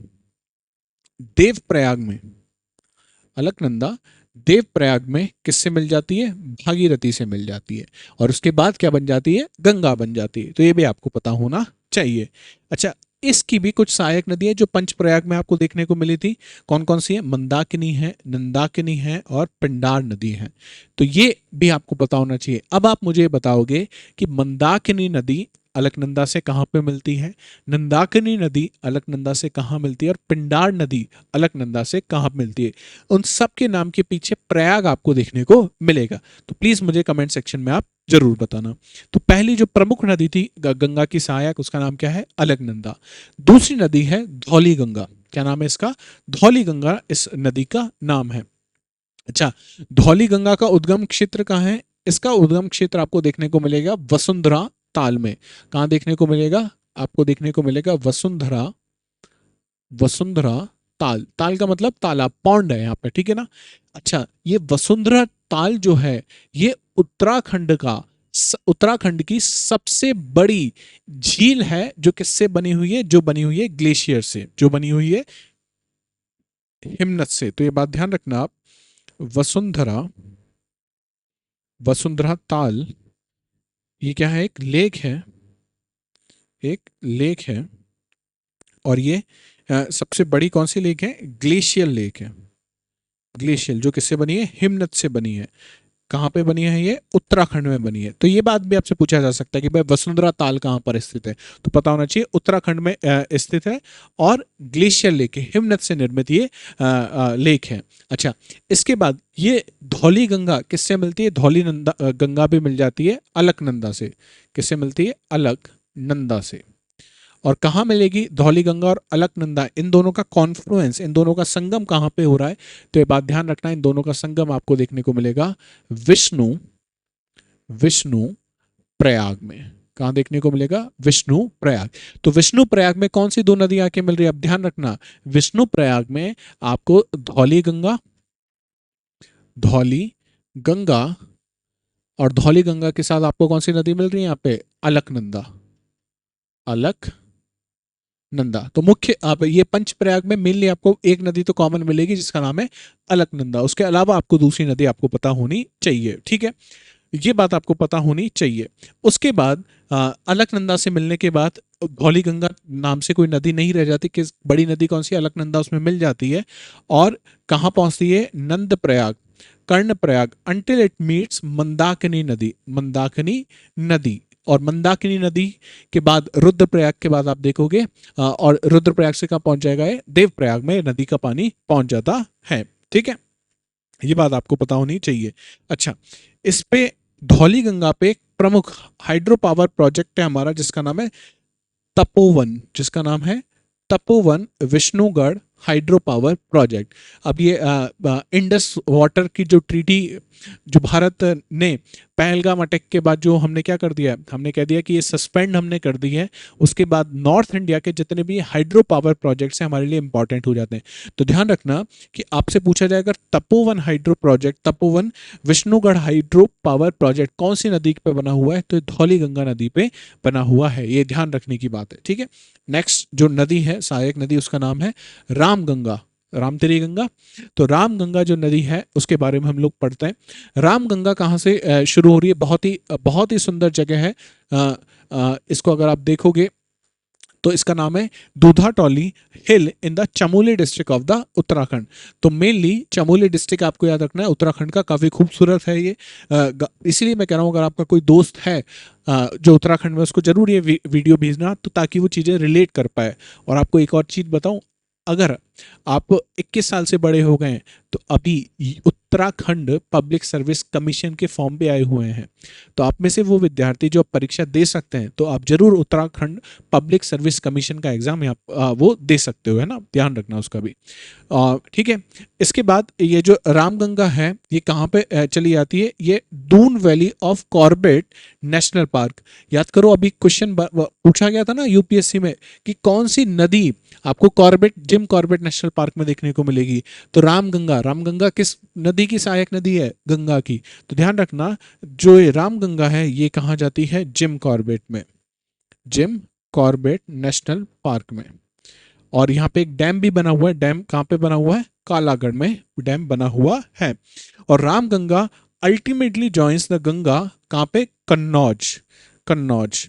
देवप्रयाग में किससे मिल जाती है? भागीरथी से मिल जाती है। और उसके बाद क्या बन जाती है? गंगा बन जाती है। तो ये भी आपको पता होना चाहिए। अच्छा, इसकी भी कुछ सहायक नदी है जो पंचप्रयाग में आपको देखने को मिली थी। कौन कौन सी है? मंदाकिनी है, नंदाकिनी है और पिंडार नदी है। तो ये भी आपको पता होना चाहिए। अब आप मुझे बताओगे कि मंदाकिनी नदी अलकनंदा से कहाँ पे मिलती है, नंदाकिनी नदी अलकनंदा से कहाँ मिलती है और पिंडार नदी अलकनंदा से कहाँ मिलती है। उन सब के नाम के पीछे प्रयाग आपको देखने को मिलेगा। तो प्लीज मुझे कमेंट सेक्शन में आप जरूर बताना। तो पहली जो प्रमुख नदी थी गंगा की सहायक, उसका नाम क्या है? अलकनंदा। दूसरी नदी है धौली गंगा। क्या नाम है इसका? धौली गंगा इस नदी का नाम है। अच्छा, धौली गंगा का उद्गम क्षेत्र कहाँ है? इसका उद्गम क्षेत्र आपको देखने को मिलेगा वसुंधरा ताल में। कहाँ देखने को मिलेगा? आपको देखने को मिलेगा वसुंधरा, वसुंधरा ताल। ताल का मतलब तालाब, पौंड है यहाँ पे, ठीक है ना। अच्छा, ये वसुंधरा ताल जो है ये उत्तराखंड का उत्तराखंड की सबसे बड़ी झील है जो किससे बनी हुई है? जो बनी हुई है ग्लेशियर से, जो बनी हुई है हिमनद से। तो ये बात ध्यान रखना आप। वसुंधरा, वसुंधरा ताल ये क्या है? एक लेक है, एक लेक है। और ये सबसे बड़ी कौन सी लेक है? ग्लेशियल लेक है। ग्लेशियल जो किससे बनी है? हिमनद से बनी है। कहाँ पे बनी है? ये उत्तराखंड में बनी है। तो ये बात भी आपसे पूछा जा सकता है कि भाई वसुंधरा ताल कहाँ पर स्थित है, तो पता होना चाहिए उत्तराखंड में स्थित है। और ग्लेशियर लेक है, हिमनद से निर्मित ये लेक है। अच्छा, इसके बाद ये धौली गंगा किससे मिलती है? धौली नंदा गंगा भी मिल जाती है अलकनंदा से। किससे मिलती है? अलकनंदा से। और कहाँ मिलेगी धौली गंगा और अलकनंदा? इन दोनों का कॉन्फ्लुएंस, इन दोनों का संगम कहाँ पे हो रहा है? तो ये बात ध्यान रखना, इन दोनों का संगम आपको देखने को मिलेगा विष्णु, विष्णु प्रयाग में। कहाँ देखने को मिलेगा? विष्णु प्रयाग। तो विष्णु प्रयाग में कौन सी दो नदी आके मिल रही है? अब ध्यान रखना, विष्णु प्रयाग में आपको धौली गंगा, धौली गंगा और धौली गंगा के साथ आपको कौन सी नदी मिल रही है यहाँ पे? अलकनंदा, अलक नंदा। तो मुख्य आप ये पंचप्रयाग में मेनली आपको एक नदी तो कॉमन मिलेगी जिसका नाम है अलकनंदा। उसके अलावा आपको दूसरी नदी आपको पता होनी चाहिए, ठीक है। ये बात आपको पता होनी चाहिए। उसके बाद अलकनंदा से मिलने के बाद धौली गंगा नाम से कोई नदी नहीं रह जाती। किस बड़ी नदी कौन सी? अलकनंदा उसमें मिल जाती है। और कहाँ पहुंचती है? Nandprayag, Karnaprayag, until it meets Mandakini नदी, मंदाकिनी नदी। और मंदाकिनी नदी के बाद रुद्रप्रयाग के बाद आप देखोगे और रुद्रप्रयाग से कहाँ पहुंच जाएगा? ये देवप्रयाग में नदी का पानी पहुंच जाता है, ठीक है। ये बात आपको पता होनी चाहिए। अच्छा, इस पे धौली गंगा पे एक प्रमुख हाइड्रो पावर प्रोजेक्ट है हमारा जिसका नाम है तपोवन, जिसका नाम है Tapovan Vishnugarh hydro power project. अब ये इंडस वाटर की जो ट्रीटी जो भारत ने पहलगाम अटैक के बाद जो हमने क्या कर दिया, हमने कह दिया कि ये सस्पेंड हमने कर दी है। उसके बाद नॉर्थ इंडिया के जितने भी हाइड्रो पावर प्रोजेक्ट्स हैं हमारे लिए इंपॉर्टेंट हो जाते हैं। तो ध्यान रखना कि आपसे पूछा जाएगा Tapovan hydro project, Tapovan Vishnugarh hydro power project कौन सी नदी पे बना हुआ है? तो धौली गंगा नदी पे बना हुआ है। ये ध्यान रखने की बात है, ठीक है। नेक्स्ट जो नदी है सहायक नदी, उसका नाम है रामगंगा, रामतेरी गंगा। तो रामगंगा जो नदी है उसके बारे में हम लोग पढ़ते हैं। रामगंगा कहाँ से शुरू हो रही है? बहुत ही सुंदर जगह है। इसको अगर आप देखोगे तो इसका नाम है Dudhatoli hill in the Chamoli district of the Uttarakhand. तो मेनली चमोली डिस्ट्रिक्ट आपको याद रखना है, उत्तराखंड का। काफ़ी खूबसूरत है ये, इसीलिए मैं कह रहा हूँ अगर आपका कोई दोस्त है जो उत्तराखंड में, उसको जरूर ये वीडियो भेजना तो ताकि वो चीज़ें रिलेट कर पाए। और आपको एक और चीज़ बताऊँ, अगर आप 21 साल से बड़े हो गए हैं तो अभी उत्तराखंड पब्लिक सर्विस कमीशन के फॉर्म पे आए हुए हैं। तो आप में से वो विद्यार्थी जो परीक्षा दे सकते हैं तो आप जरूर उत्तराखंड पब्लिक सर्विस कमीशन का एग्जाम वो दे सकते हो, है ना। ध्यान रखना उसका भी, ठीक है। इसके बाद ये जो रामगंगा है ये कहाँ पे चली जाती है? ये Doon valley of Corbett national park. याद करो अभी क्वेश्चन पूछा गया था ना यूपीएससी में कि कौन सी नदी आपको Corbett, Jim Corbett national park में देखने को मिलेगी? तो रामगंगा। रामगंगा किस नदी की सहायक नदी है? गंगा की। तो ध्यान रखना जो ये रामगंगा है ये कहाँ जाती है? जिम कॉर्बेट में, जिम कॉर्बेट नेशनल पार्क में। और यहाँ पे एक डैम भी बना हुआ है। डैम कहाँ पे बना हुआ है? कालागढ़ में डैम बना हुआ है। और Ramganga ultimately joins the Ganga कहाँ पे? कन्नौज, कन्नौज।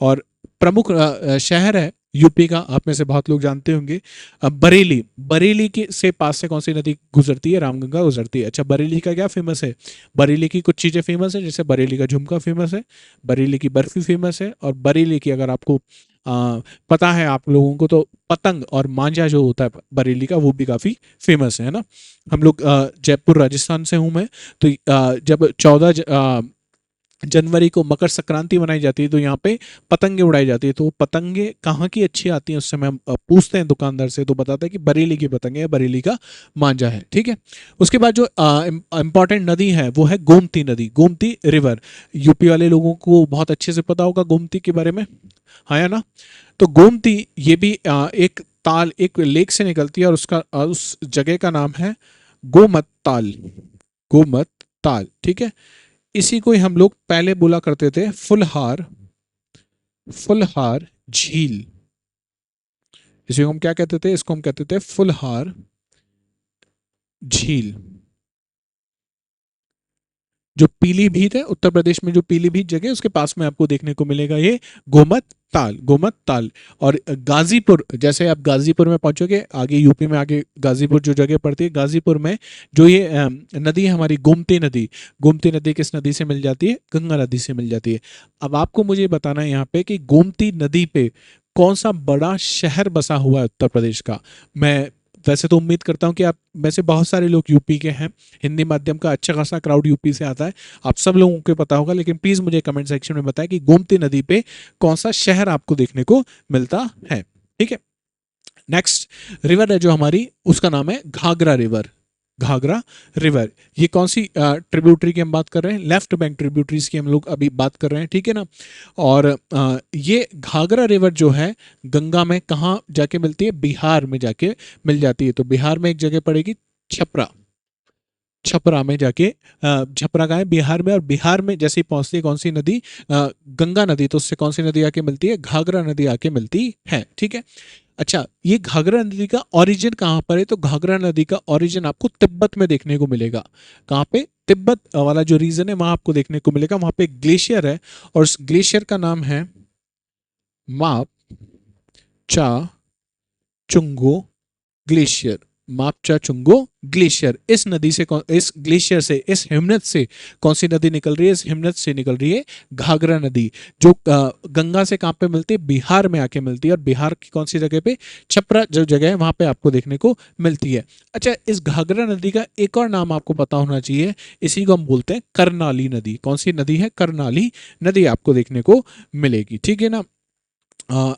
और प्रमुख शहर है यूपी का, आप में से बहुत लोग जानते होंगे, बरेली। बरेली के से पास से कौन सी नदी गुजरती है? रामगंगा गुजरती है। अच्छा, बरेली का क्या फेमस है? बरेली की कुछ चीज़ें फेमस है, जैसे बरेली का झुमका फेमस है, बरेली की बर्फी फेमस है, और बरेली की अगर आपको पता है आप लोगों को तो पतंग और मांझा जो होता है बरेली का, वो भी काफ़ी फेमस है ना। हम लोग जयपुर राजस्थान से हूँ मैं, तो जब 14 जनवरी को मकर संक्रांति मनाई जाती है तो यहाँ पे पतंगे उड़ाई जाती है। तो पतंगे कहाँ की अच्छी आती हैं, उस समय हम पूछते हैं दुकानदार से, तो बताता है कि बरेली की पतंगे है, बरेली का मांझा है। ठीक है। उसके बाद जो इम्पॉर्टेंट नदी है वो है गोमती नदी, गोमती रिवर। यूपी वाले लोगों को बहुत अच्छे से पता होगा गोमती के बारे में, हाँ या ना। तो गोमती ये भी एक ताल, एक लेक से निकलती है, और उसका उस जगह का नाम है गोमत ताल, गोमत ताल। ठीक है। इसी को ही हम लोग पहले बोला करते थे फुलहार, फुलहार झील। इसी को हम क्या कहते थे? इसको हम कहते थे फुलहार झील। जो पीलीभीत है, उत्तर प्रदेश में जो पीलीभीत जगह है, उसके पास में आपको देखने को मिलेगा ये गोमत ताल, गोमत ताल। और गाजीपुर, जैसे आप गाजीपुर में पहुंचोगे, आगे यूपी में आगे गाजीपुर जो जगह पड़ती है, गाजीपुर में जो ये नदी है हमारी गोमती नदी, गोमती नदी किस नदी से मिल जाती है? गंगा नदी से मिल जाती है। अब आपको मुझे बताना है यहाँ पे कि गोमती नदी पे कौन सा बड़ा शहर बसा हुआ है उत्तर प्रदेश का। मैं वैसे तो उम्मीद करता हूँ कि आप में से बहुत सारे लोग यूपी के हैं, हिंदी माध्यम का अच्छा खासा क्राउड यूपी से आता है, आप सब लोगों को पता होगा, लेकिन प्लीज मुझे कमेंट सेक्शन में बताएं कि गोमती नदी पे कौन सा शहर आपको देखने को मिलता है। ठीक है। नेक्स्ट रिवर है जो हमारी, उसका नाम है घाघरा रिवर, घाघरा रिवर। ये कौन सी ट्रिब्यूटरी की हम बात कर रहे हैं? लेफ्ट बैंक ट्रिब्यूटरीज की हम लोग अभी बात कर रहे हैं। ठीक है ना। और ये घाघरा रिवर जो है गंगा में कहाँ जाके मिलती है? बिहार में जाके मिल जाती है। तो बिहार में एक जगह पड़ेगी छपरा, छपरा में जाके, छपरा का है बिहार में, और बिहार में जैसे ही पहुंचती है कौन सी नदी? गंगा नदी, तो उससे कौन सी नदी आके मिलती है? घाघरा नदी आके मिलती है। ठीक है। अच्छा, ये घाघरा नदी का ओरिजिन कहाँ पर है? तो घाघरा नदी का ओरिजिन आपको तिब्बत में देखने को मिलेगा। कहाँ पे? तिब्बत वाला जो रीजन है वहां आपको देखने को मिलेगा। वहां पे एक ग्लेशियर है, और उस ग्लेशियर का नाम है माप चा चुंगो ग्लेशियर, मापचा चुंगो ग्लेशियर। इस नदी से इस ग्लेशियर से, इस हिमनद से कौन सी नदी निकल रही है? इस हिमनद से निकल रही है घाघरा नदी, जो गंगा से कहाँ पे मिलती है? बिहार में आके मिलती है। और बिहार की कौन सी जगह पे? छपरा जो जगह है वहां पे आपको देखने को मिलती है। अच्छा, इस घाघरा नदी का एक और नाम आपको पता होना चाहिए, इसी को हम बोलते हैं करनाली नदी। कौन सी नदी है? करनाली नदी आपको देखने को मिलेगी। ठीक है ना।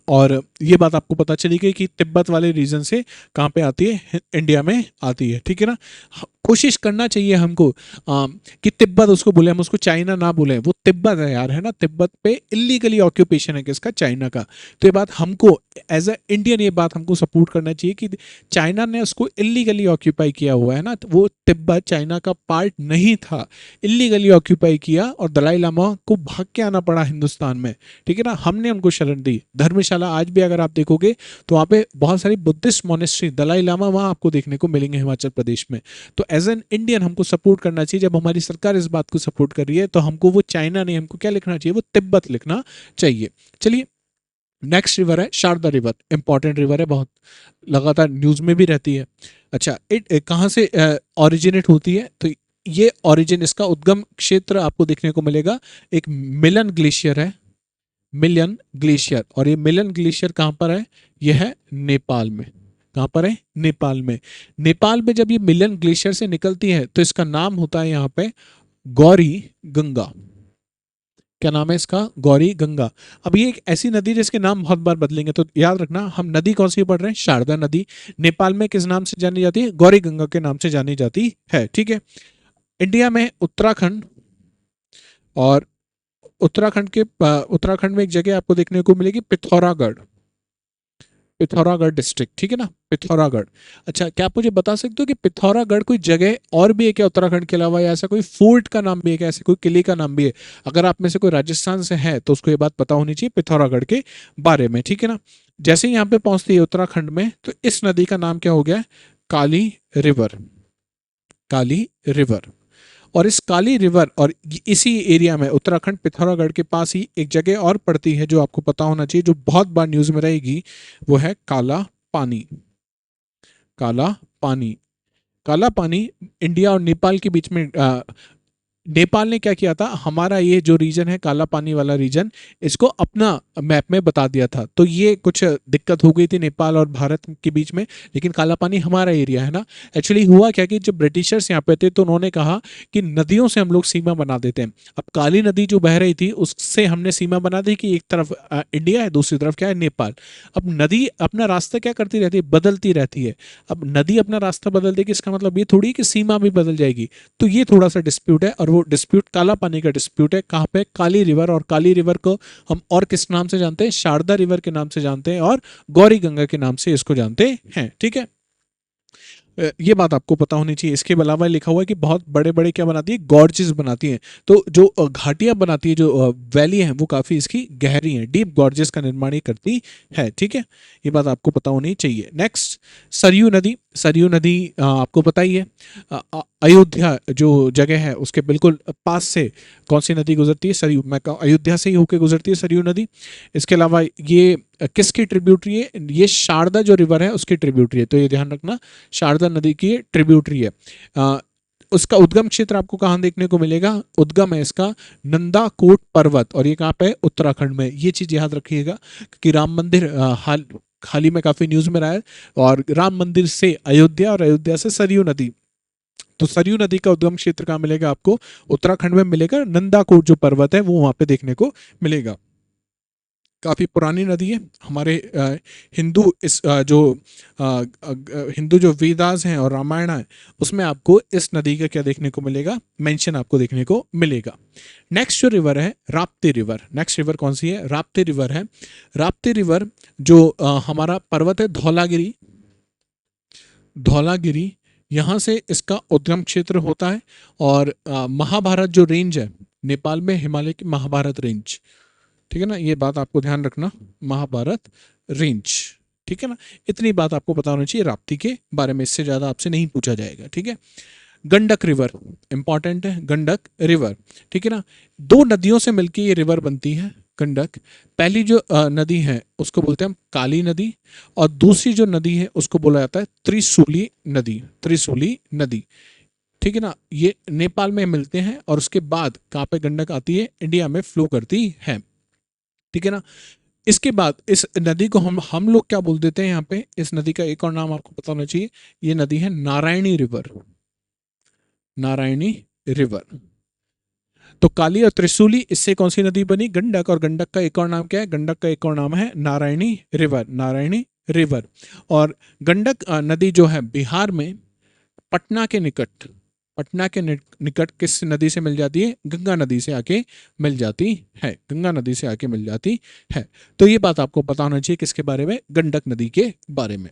और ये बात आपको पता चली गई कि तिब्बत वाले रीजन से कहाँ पे आती है? इंडिया में आती है। ठीक है ना। कोशिश करना चाहिए हमको कि तिब्बत उसको बोले, हम उसको चाइना ना बोले, वो तिब्बत है यार, है ना। तिब्बत पे इलीगली ऑक्यूपेशन है किसका? चाइना का। तो ये बात हमको एज अ इंडियन, ये बात हमको सपोर्ट करना चाहिए कि चाइना ने उसको इलीगली ऑक्यूपाई किया हुआ है ना, तो वो तिब्बत चाइना का पार्ट नहीं था, इलीगली ऑक्यूपाई किया, और दलाई लामा को भाग के आना पड़ा हिंदुस्तान में। ठीक है ना। हमने उनको शरण दी। धर्मशाला आज भी अगर आप देखोगे तो वहाँ पे बहुत सारी बुद्धिस्ट मोनेस्ट्री, दलाई लामा वहाँ आपको देखने को मिलेंगे हिमाचल प्रदेश में। तो एज एन इंडियन हमको सपोर्ट करना चाहिए। जब हमारी सरकार इस बात को सपोर्ट कर रही है तो हमको वो चाइना नहीं, हमको क्या लिखना चाहिए? वो तिब्बत लिखना चाहिए। चलिए, नेक्स्ट रिवर है शारदा रिवर। इंपॉर्टेंट रिवर है बहुत, लगातार न्यूज में भी रहती है। अच्छा, कहाँ से ओरिजिनेट होती है? तो ये ओरिजिन, इसका उद्गम क्षेत्र आपको देखने को मिलेगा, एक मिलन ग्लेशियर है, मिलियन ग्लेशियर। और ये मिलियन ग्लेशियर कहाँ पर है? यह है नेपाल में। कहाँ पर है? नेपाल में। नेपाल में जब ये मिलियन ग्लेशियर से निकलती है तो इसका नाम होता है यहाँ पे गौरी गंगा। क्या नाम है इसका? गौरी गंगा। अब ये एक ऐसी नदी जिसके नाम बहुत बार बदलेंगे, तो याद रखना हम नदी कौन सी पढ़ रहे हैं? शारदा नदी। नेपाल में किस नाम से जानी जाती है? गौरी गंगा के नाम से जानी जाती है। ठीक है। इंडिया में उत्तराखंड, और उत्तराखंड में एक जगह आपको देखने को मिलेगी पिथौरागढ़, पिथौरागढ़ डिस्ट्रिक्ट। ठीक है ना, पिथौरागढ़। अच्छा, क्या आप मुझे बता सकते हो कि पिथौरागढ़ कोई जगह और भी है क्या उत्तराखंड के अलावा, या ऐसा कोई फोर्ट का नाम भी है क्या, ऐसे कोई किले का नाम भी है? अगर आप में से कोई राजस्थान से है तो उसको ये बात पता होनी चाहिए पिथौरागढ़ के बारे में। ठीक है ना। जैसे ही यहाँ पे पहुंचती है उत्तराखंड में, तो इस नदी का नाम क्या हो गया? काली रिवर। काली रिवर। और इस काली रिवर और इसी एरिया में उत्तराखंड पिथौरागढ़ के पास ही एक जगह और पड़ती है जो आपको पता होना चाहिए, जो बहुत बार न्यूज में रहेगी, वो है काला पानी। काला पानी। काला पानी इंडिया और नेपाल के बीच में नेपाल ने क्या किया था, हमारा ये जो रीजन है काला पानी वाला रीजन, इसको अपना मैप में बता दिया था। तो ये कुछ दिक्कत हो गई थी नेपाल और भारत के बीच में, लेकिन काला पानी हमारा एरिया है ना। एक्चुअली हुआ क्या कि जब ब्रिटिशर्स यहाँ पे थे तो उन्होंने कहा कि नदियों से हम लोग सीमा बना देते हैं। अब काली नदी जो बह रही थी उससे हमने सीमा बना दी कि एक तरफ इंडिया है, दूसरी तरफ क्या है? नेपाल। अब नदी अपना रास्ता क्या करती रहती है? बदलती रहती है। अब नदी अपना रास्ता बदल देगी, इसका मतलब ये थोड़ी कि सीमा भी बदल जाएगी। तो ये थोड़ा सा डिस्प्यूट है, और वो डिस्प्यूट काला पानी का डिस्प्यूट है। कहाँ पे? काली रिवर। और काली रिवर को हम और किस नाम से जानते हैं? शारदा रिवर के नाम से जानते हैं, और गौरी गंगा के नाम से इसको जानते हैं। ठीक है, ये बात आपको पता होनी चाहिए। इसके अलावा लिखा हुआ है कि बहुत बड़े बड़े क्या बनाती है? गॉर्जेस बनाती हैं। तो जो घाटियां बनाती है, जो वैली है, वो काफ़ी इसकी गहरी हैं। डीप गॉर्जेस का निर्माण ये करती है। ठीक है, ये बात आपको पता होनी चाहिए। नेक्स्ट, सरयू नदी। सरयू नदी आपको पता ही है, अयोध्या जो जगह है उसके बिल्कुल पास से कौन सी नदी गुजरती है? सरयू। मैं अयोध्या से ही होकर गुजरती है सरयू नदी। इसके अलावा ये किसकी ट्रिब्यूटरी है? ये शारदा जो रिवर है उसकी ट्रिब्यूटरी है। तो ये ध्यान रखना, शारदा नदी की ट्रिब्यूटरी है। उसका उद्गम क्षेत्र आपको कहाँ देखने को मिलेगा? उद्गम है इसका नंदाकोट पर्वत, और ये कहाँ पे है? उत्तराखंड में। ये चीज याद रखिएगा कि राम मंदिर हाल ही में काफी न्यूज में रहा है, और राम मंदिर से अयोध्या और अयोध्या से सरयू नदी। तो सरयू नदी का उद्गम क्षेत्र कहाँ मिलेगा आपको? उत्तराखंड में मिलेगा। नंदाकोट जो पर्वत है वो वहां पे देखने को मिलेगा। काफ़ी पुरानी नदी है। हमारे हिंदू इस हिंदू जो वेदास हैं और रामायण है उसमें आपको इस नदी का क्या देखने को मिलेगा? मेंशन आपको देखने को मिलेगा। नेक्स्ट जो रिवर है राप्ती रिवर। नेक्स्ट रिवर कौन सी है? राप्ती रिवर है। राप्ती रिवर जो हमारा पर्वत है धौलागिरी। धौलागिरी, यहाँ से इसका उद्गम क्षेत्र होता है। और महाभारत जो रेंज है नेपाल में, हिमालय की महाभारत रेंज, ठीक है ना, ये बात आपको ध्यान रखना, महाभारत रेंज। ठीक है ना, इतनी बात आपको पता होनी चाहिए राप्ती के बारे में, इससे ज्यादा आपसे नहीं पूछा जाएगा। ठीक है, गंडक रिवर इंपॉर्टेंट है। गंडक रिवर, ठीक है ना, दो नदियों से मिलकर ये रिवर बनती है गंडक। पहली जो नदी है उसको बोलते हैं हम काली नदी, और दूसरी जो नदी है उसको बोला जाता है त्रिशूली नदी। त्रिशूली नदी, ठीक है ना, ये नेपाल में मिलते हैं, और उसके बाद कहाँ पे गंडक आती है? इंडिया में फ्लो करती है। ठीक है ना, इसके बाद इस नदी को हम लोग क्या बोल देते हैं? यहाँ पे इस नदी का एक और नाम आपको पता होना चाहिए। ये नदी है नारायणी रिवर। नारायणी रिवर। तो काली और त्रिशूली, इससे कौन सी नदी बनी? गंडक। और गंडक का एक और नाम क्या है? गंडक का एक और नाम है नारायणी रिवर। नारायणी रिवर। और गंडक नदी जो है बिहार में पटना के निकट, पटना के निकट किस नदी से मिल जाती है? गंगा नदी से आके मिल जाती है। गंगा नदी से आके मिल जाती है। तो ये बात आपको पता होना चाहिए किसके बारे में? गंडक नदी के बारे में।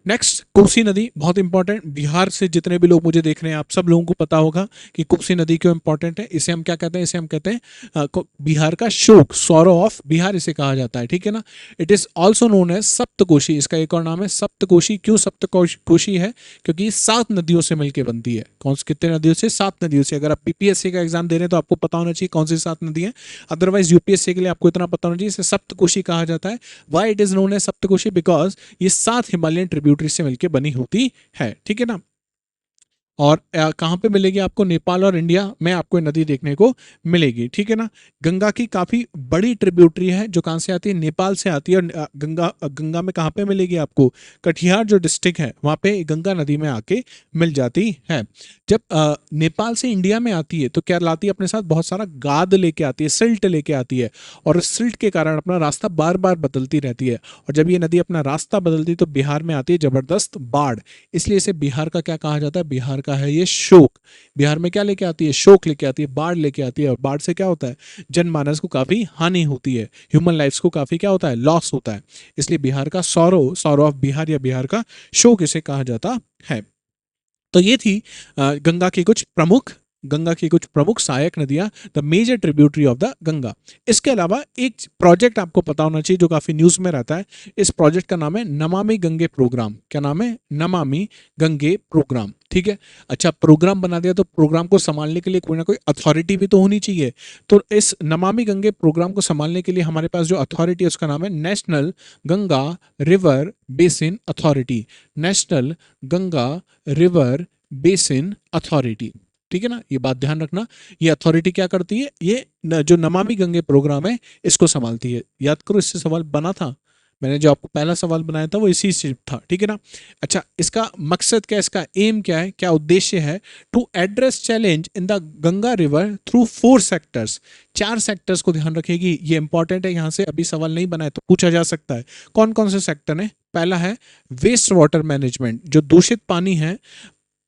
नेक्स्ट, कोसी नदी, बहुत इंपॉर्टेंट। बिहार से जितने भी लोग मुझे देख रहे हैं, आप सब लोगों को पता होगा कि कोसी नदी क्यों इंपॉर्टेंट है। इसे हम क्या कहते हैं? इसे हम कहते हैं बिहार का शोक, सौरो ऑफ बिहार इसे कहा जाता है। ठीक है ना, it is also known as Saptakoshi. इसका एक और नाम है सप्तकोशी। क्यों सप्तकोशी है? क्योंकि 7 नदियों से मिलकर बनती है। कौन सी कितने नदियों से? 7 नदियों से। अगर आप पीपीएससी का एग्जाम दे रहे हैं तो आपको पता होना चाहिए कौन सी 7 नदी है। अदरवाइज यूपीएससी के लिए आपको इतना पता होना चाहिए इसे सप्तकोशी कहा जाता है। Why it is known as Saptakoshi? Because ये 7 हिमालयन ट्रिब्यूटरी से मिलकर बनी होती है। ठीक है ना, और कहाँ पे मिलेगी आपको? नेपाल और इंडिया में आपको नदी देखने को मिलेगी। ठीक है ना, गंगा की काफी बड़ी ट्रिब्यूटरी है जो कहाँ से आती है? नेपाल से आती है। और गंगा में कहाँ पे मिलेगी आपको? कटिहार जो डिस्ट्रिक्ट है वहाँ पे गंगा नदी में आके मिल जाती है। जब नेपाल से इंडिया में आती है तो क्या लाती है अपने साथ? बहुत सारा गाद लेके आती है, सिल्ट लेके आती है, और सिल्ट के कारण अपना रास्ता बार बार बदलती रहती है। और जब ये नदी अपना रास्ता बदलती है तो बिहार में आती है जबरदस्त बाढ़। इसलिए इसे बिहार का क्या कहा जाता है? बिहार का है ये शोक। बिहार में क्या लेके आती है? शोक लेके आती है, बाढ़ लेके आती है। और बाढ़ से क्या होता है? जनमानस को काफी हानि होती है, ह्यूमन लाइफ्स को काफी क्या होता है? लॉस होता है। इसलिए बिहार का सौरो ऑफ बिहार या बिहार का शोक इसे कहा जाता है। तो ये थी गंगा की कुछ प्रमुख गंगा की कुछ प्रमुख सहायक नदियां, the major tributary of the Ganga. इसके अलावा एक प्रोजेक्ट आपको पता होना चाहिए जो काफी न्यूज में रहता है। इस प्रोजेक्ट का नाम है नमामि गंगे प्रोग्राम। क्या नाम है? नमामि गंगे प्रोग्राम। ठीक है। अच्छा, प्रोग्राम बना दिया तो प्रोग्राम को संभालने के लिए कोई ना कोई अथॉरिटी भी तो होनी चाहिए। तो इस नमामि गंगे प्रोग्राम को संभालने के लिए हमारे पास जो अथॉरिटी है उसका नाम है national Ganga river basin authority. National Ganga river basin authority. ठीक है ना, ये बात ध्यान रखना। ये अथॉरिटी क्या करती है? ये जो नमामि गंगे प्रोग्राम है इसको संभालती है। याद करो, इससे सवाल बना था, मैंने जो आपको पहला सवाल बनाया था वो इसी से था। ठीक है ना। अच्छा, इसका मकसद क्या है, इसका एम क्या है, क्या उद्देश्य है? To address challenge in the Ganga river through 4 sectors. 4 sectors को ध्यान रखेगी, ये इंपॉर्टेंट है, यहां से अभी सवाल नहीं बना है तो पूछा जा सकता है। कौन कौन से सेक्टर है? पहला है वेस्ट वाटर मैनेजमेंट, जो दूषित पानी है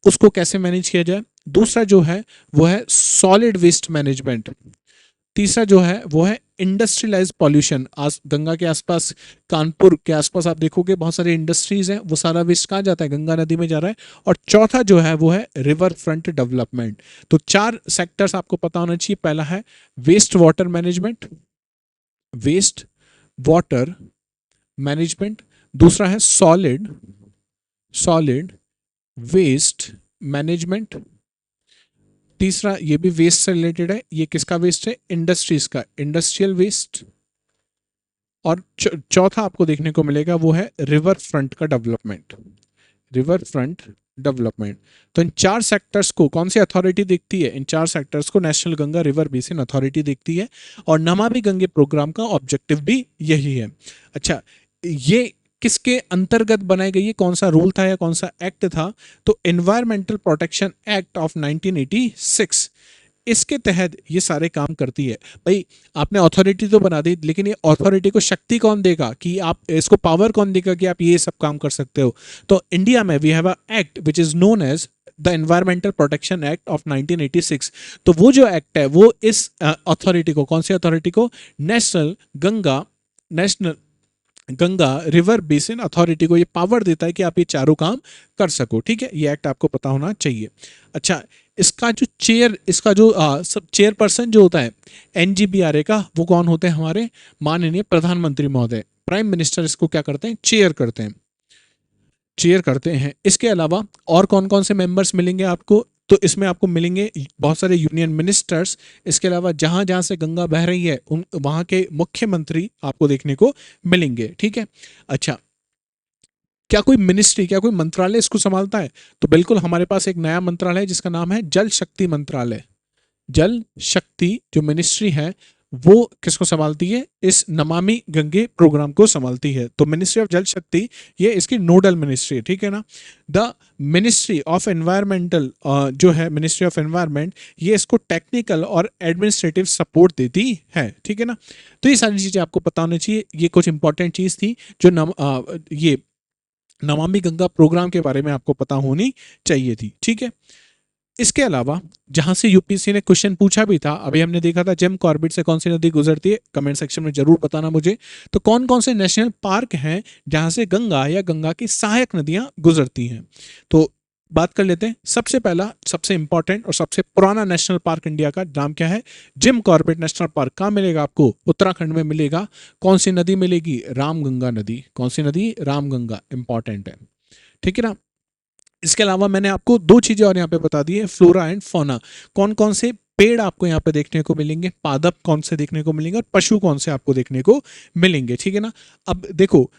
उसको कैसे मैनेज किया जाए। दूसरा जो है वो है सॉलिड वेस्ट मैनेजमेंट। तीसरा जो है वो है इंडस्ट्रियलाइज पॉल्यूशन। गंगा के आसपास, कानपुर के आसपास आप देखोगे बहुत सारे इंडस्ट्रीज हैं, वो सारा वेस्ट कहाँ जाता है? गंगा नदी में जा रहा है। और चौथा जो है वो है रिवर फ्रंट डेवलपमेंट। तो 4 सेक्टर्स आपको पता होना चाहिए। पहला है waste water management, waste water management. दूसरा है सॉलिड वेस्ट मैनेजमेंट। तीसरा, ये भी वेस्ट से रिलेटेड है, ये किसका वेस्ट है? इंडस्ट्रीज का, इंडस्ट्रियल वेस्ट। और चौथा आपको देखने को मिलेगा वो है रिवर फ्रंट का डेवलपमेंट, रिवर फ्रंट डेवलपमेंट। तो इन 4 सेक्टर्स को कौन सी अथॉरिटी देखती है? इन 4 सेक्टर्स को national Ganga river basin authority देखती है। और नमामि गंगे प्रोग्राम का ऑब्जेक्टिव भी यही है। अच्छा, ये किसके अंतर्गत बनाई गई है? कौन सा रूल था या कौन सा एक्ट था? तो एनवायरमेंटल प्रोटेक्शन एक्ट ऑफ 1986, इसके तहत ये सारे काम करती है। भाई, आपने अथॉरिटी तो बना दी, लेकिन ये अथॉरिटी को शक्ति कौन देगा, कि आप इसको पावर कौन देगा कि आप ये सब काम कर सकते हो? तो इंडिया में we have a act which is known as the environmental protection act of 1986। तो वो जो एक्ट है वो इस अथॉरिटी को, कौन सी अथॉरिटी को? National Ganga river basin authority को ये पावर देता है कि आप ये चारों काम कर सको। ठीक है, ये एक्ट आपको पता होना चाहिए। अच्छा, इसका जो सब चेयरपर्सन जो होता है एनजीबीआरए का, वो कौन होते हैं? हमारे माननीय प्रधानमंत्री महोदय, प्राइम मिनिस्टर इसको क्या करते हैं? चेयर करते हैं। इसके अलावा और कौन कौन से मेंबर्स मिलेंगे आपको? तो इसमें आपको मिलेंगे बहुत सारे यूनियन मिनिस्टर्स। इसके अलावा जहां जहां से गंगा बह रही है उन वहां के मुख्यमंत्री आपको देखने को मिलेंगे। ठीक है। अच्छा, क्या कोई मिनिस्ट्री, क्या कोई मंत्रालय इसको संभालता है? तो बिल्कुल, हमारे पास एक नया मंत्रालय है जिसका नाम है जल शक्ति मंत्रालय। जल शक्ति जो मिनिस्ट्री है वो किसको संभालती है? इस नमामि गंगे प्रोग्राम को संभालती है। तो मिनिस्ट्री ऑफ जल शक्ति ये इसकी नोडल मिनिस्ट्री है। ठीक है ना। द मिनिस्ट्री ऑफ एनवायरमेंटल जो है, मिनिस्ट्री ऑफ एनवायरमेंट, ये इसको टेक्निकल और एडमिनिस्ट्रेटिव सपोर्ट देती है। ठीक है ना। तो ये सारी चीजें आपको पता होनी चाहिए। ये कुछ इंपॉर्टेंट चीज थी जो ये नमामि गंगा प्रोग्राम के बारे में आपको पता होनी चाहिए थी। ठीक है। इसके अलावा जहां से यूपीएससी ने क्वेश्चन पूछा भी था, अभी हमने देखा था जिम कॉर्बेट से कौन सी नदी गुजरती है, कमेंट सेक्शन में जरूर बताना मुझे। तो कौन कौन से नेशनल पार्क हैं जहां से गंगा या गंगा की सहायक नदियां गुजरती हैं? तो बात कर लेते हैं। सबसे पहला, सबसे इंपॉर्टेंट और सबसे पुराना नेशनल पार्क इंडिया का नाम क्या है? Jim Corbett national park. कहाँ मिलेगा आपको? उत्तराखंड में मिलेगा। कौन सी नदी मिलेगी? रामगंगा नदी। कौन सी नदी? रामगंगा। इंपॉर्टेंट है। ठीक है ना। इसके अलावा मैंने आपको 2 चीजें और यहाँ पे बता दी है, फ्लोरा एंड फौना। कौन कौन से पेड़ आपको यहाँ पे देखने को मिलेंगे, पादप कौन से देखने को मिलेंगे, और पशु कौन से आपको देखने को मिलेंगे। ठीक है ना। अब देखो,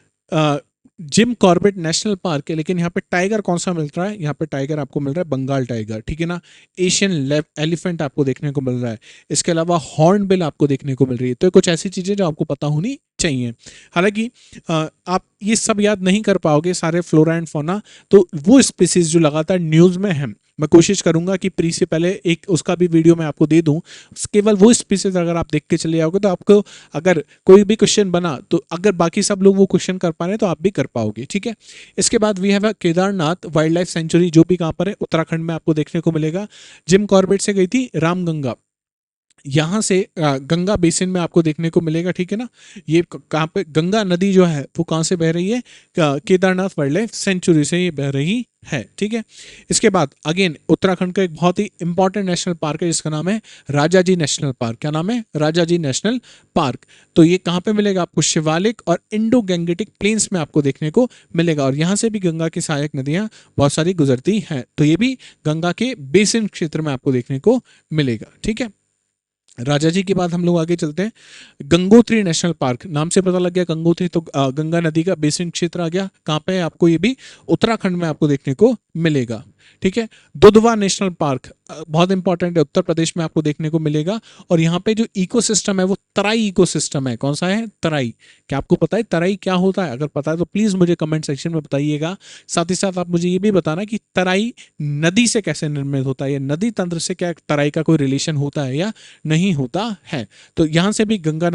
जिम कॉर्बेट नेशनल पार्क है, लेकिन यहाँ पे टाइगर कौन सा मिल रहा है? यहाँ पे टाइगर आपको मिल रहा है बंगाल टाइगर। ठीक है ना। एशियन एलिफेंट आपको देखने को मिल रहा है। इसके अलावा हॉर्नबिल आपको देखने को मिल रही है। तो कुछ ऐसी चीजें जो आपको पता होनी चाहिए। हालांकि आप ये सब याद नहीं कर पाओगे सारे फ्लोरा एंड फौना, तो वो स्पीसीज जो लगातार न्यूज में है, मैं कोशिश करूंगा कि प्री से पहले एक उसका भी वीडियो मैं आपको दे दूं। केवल वो स्पीसीज अगर आप देख के चले जाओगे तो आपको, अगर कोई भी क्वेश्चन बना तो अगर बाकी सब लोग वो क्वेश्चन कर पा रहे हैं तो आप भी कर पाओगे। ठीक है। इसके बाद we have Kedarnath wild life sanctuary, जो भी कहाँ पर है? उत्तराखंड में आपको देखने को मिलेगा। जिम कॉर्बेट से गई थी रामगंगा। यहाँ से गंगा बेसिन में आपको देखने को मिलेगा, ठीक है ना। ये कहाँ पे गंगा नदी जो है वो कहाँ से बह रही है, केदारनाथ वाइल्ड लाइफ सेंचुरी से ये बह रही है, ठीक है। इसके बाद अगेन उत्तराखंड का एक बहुत ही इंपॉर्टेंट नेशनल पार्क है जिसका नाम है राजाजी नेशनल पार्क। क्या नाम है, राजाजी नेशनल पार्क। तो ये कहाँ पे मिलेगा आपको, शिवालिक और इंडो गैंगेटिक प्लेन्स में आपको देखने को मिलेगा, और यहाँ से भी गंगा की सहायक नदियाँ बहुत सारी गुजरती हैं। तो ये भी गंगा के बेसिन क्षेत्र में आपको देखने को मिलेगा, ठीक है। राजा जी के बाद हम लोग आगे चलते हैं। गंगोत्री नेशनल पार्क, नाम से पता लग गया गंगोत्री, तो गंगा नदी का बेसिन क्षेत्र आ गया। कहाँ पे है आपको, ये भी उत्तराखंड में आपको देखने को मिलेगा, ठीक है। दुधवा नेशनल पार्क बहुत इंपॉर्टेंट है, उत्तर प्रदेश में आपको देखने को मिलेगा। और यहाँ पे जो इकोसिस्टम है वो तराई इकोसिस्टम है। कौन सा है, तराई। क्या आपको पता है तराई क्या होता है? अगर पता है तो प्लीज मुझे कमेंट सेक्शन में बताइएगा। साथ ही साथ आप मुझे ये भी बताना कि तराई नदी से कैसे निर्मित होता है, या नदी तंत्र से क्या तराई का कोई रिलेशन होता है या नहीं होता है। तो यहाँ से भी गंगा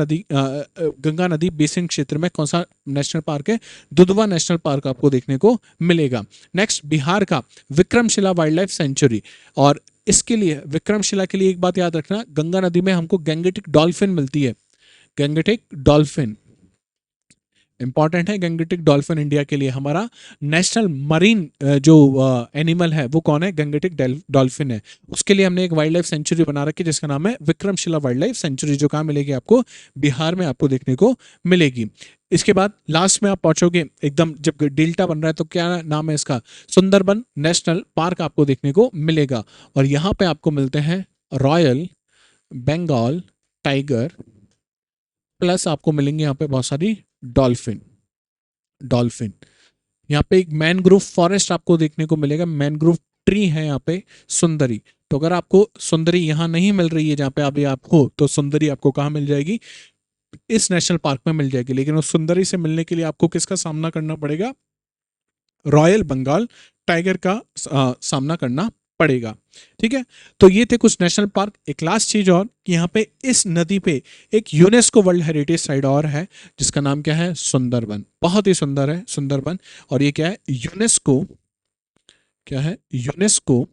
नदी बेसिन क्षेत्र में कौन सा नेशनल पार्क है, दुधवा नेशनल पार्क आपको देखने को मिलेगा। नेक्स्ट बिहार का विक्रमशिला वाइल्ड लाइफ सेंचुरी। और इसके लिए, विक्रमशिला के लिए एक बात याद रखना, गंगा नदी में हमको गैंगेटिक डॉल्फिन मिलती है। गैंगेटिक डॉल्फिन इंपॉर्टेंट है। गैंगेटिक डॉल्फिन इंडिया के लिए हमारा नेशनल मरीन जो एनिमल है वो कौन है, गैंगेटिक डॉल्फिन है। उसके लिए हमने एक वाइल्ड लाइफ सेंचुरी बना रखी है जिसका नाम है विक्रमशिला वाइल्ड लाइफ सेंचुरी, जो कहाँ मिलेगी आपको, बिहार में आपको देखने को मिलेगी। इसके बाद लास्ट में आप पहुंचोगे एकदम, जब डेल्टा बन रहा है तो क्या नाम है इसका, सुंदरबन नेशनल पार्क आपको देखने को मिलेगा। और यहाँ पे आपको मिलते हैं रॉयल बंगाल टाइगर, प्लस आपको मिलेंगे यहाँ पे बहुत सारी डॉल्फिन। डॉल्फिन यहाँ पे एक मैनग्रोव फॉरेस्ट आपको देखने को मिलेगा, मैनग्रोव ट्री है यहाँ पे, सुंदरी। तो अगर आपको सुंदरी यहाँ नहीं मिल रही है जहाँ पे अभी आप हो, तो सुंदरी आपको कहाँ मिल जाएगी, इस नेशनल पार्क में मिल जाएगी। लेकिन उस सुंदरी से मिलने के लिए आपको किसका सामना करना पड़ेगा, रॉयल बंगाल टाइगर का सामना करना पड़ेगा, ठीक है। तो ये थे कुछ नेशनल पार्क। एक लास्ट चीज और कि यहाँ पे इस नदी पे एक यूनेस्को वर्ल्ड हेरिटेज साइट और है जिसका नाम क्या है, सुंदरबन। बहुत ही सुंदर है सुंदरबन। और ये क्या है, यूनेस्को, क्या है, यूनेस्को,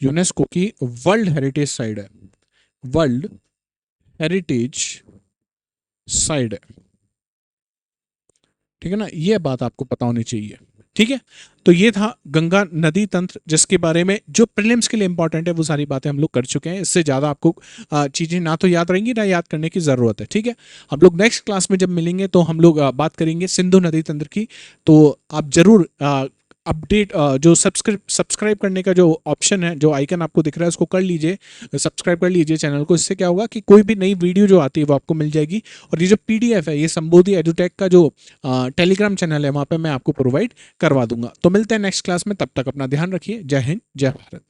यूनेस्को की वर्ल्ड हेरिटेज साइट है, वर्ल्ड हेरिटेज साइट है, ठीक है ना। ये बात आपको पता होनी चाहिए, ठीक है। तो ये था गंगा नदी तंत्र जिसके बारे में जो प्रीलिम्स के लिए इंपॉर्टेंट है वो सारी बातें हम लोग कर चुके हैं। इससे ज़्यादा आपको चीज़ें ना तो याद रहेंगी ना याद करने की ज़रूरत है, ठीक है। हम लोग नेक्स्ट क्लास में जब मिलेंगे तो हम लोग बात करेंगे सिंधु नदी तंत्र की। तो आप जरूर अपडेट जो सब्सक्राइब करने का जो ऑप्शन है, जो आइकन आपको दिख रहा है उसको कर लीजिए, सब्सक्राइब कर लीजिए चैनल को। इससे क्या होगा कि कोई भी नई वीडियो जो आती है वो आपको मिल जाएगी। और ये जो PDF है, ये संबोधि एडुटेक का जो टेलीग्राम चैनल है वहाँ पे मैं आपको प्रोवाइड करवा दूंगा। तो मिलते हैं नेक्स्ट क्लास में, तब तक अपना ध्यान रखिए। जय हिंद, जय भारत।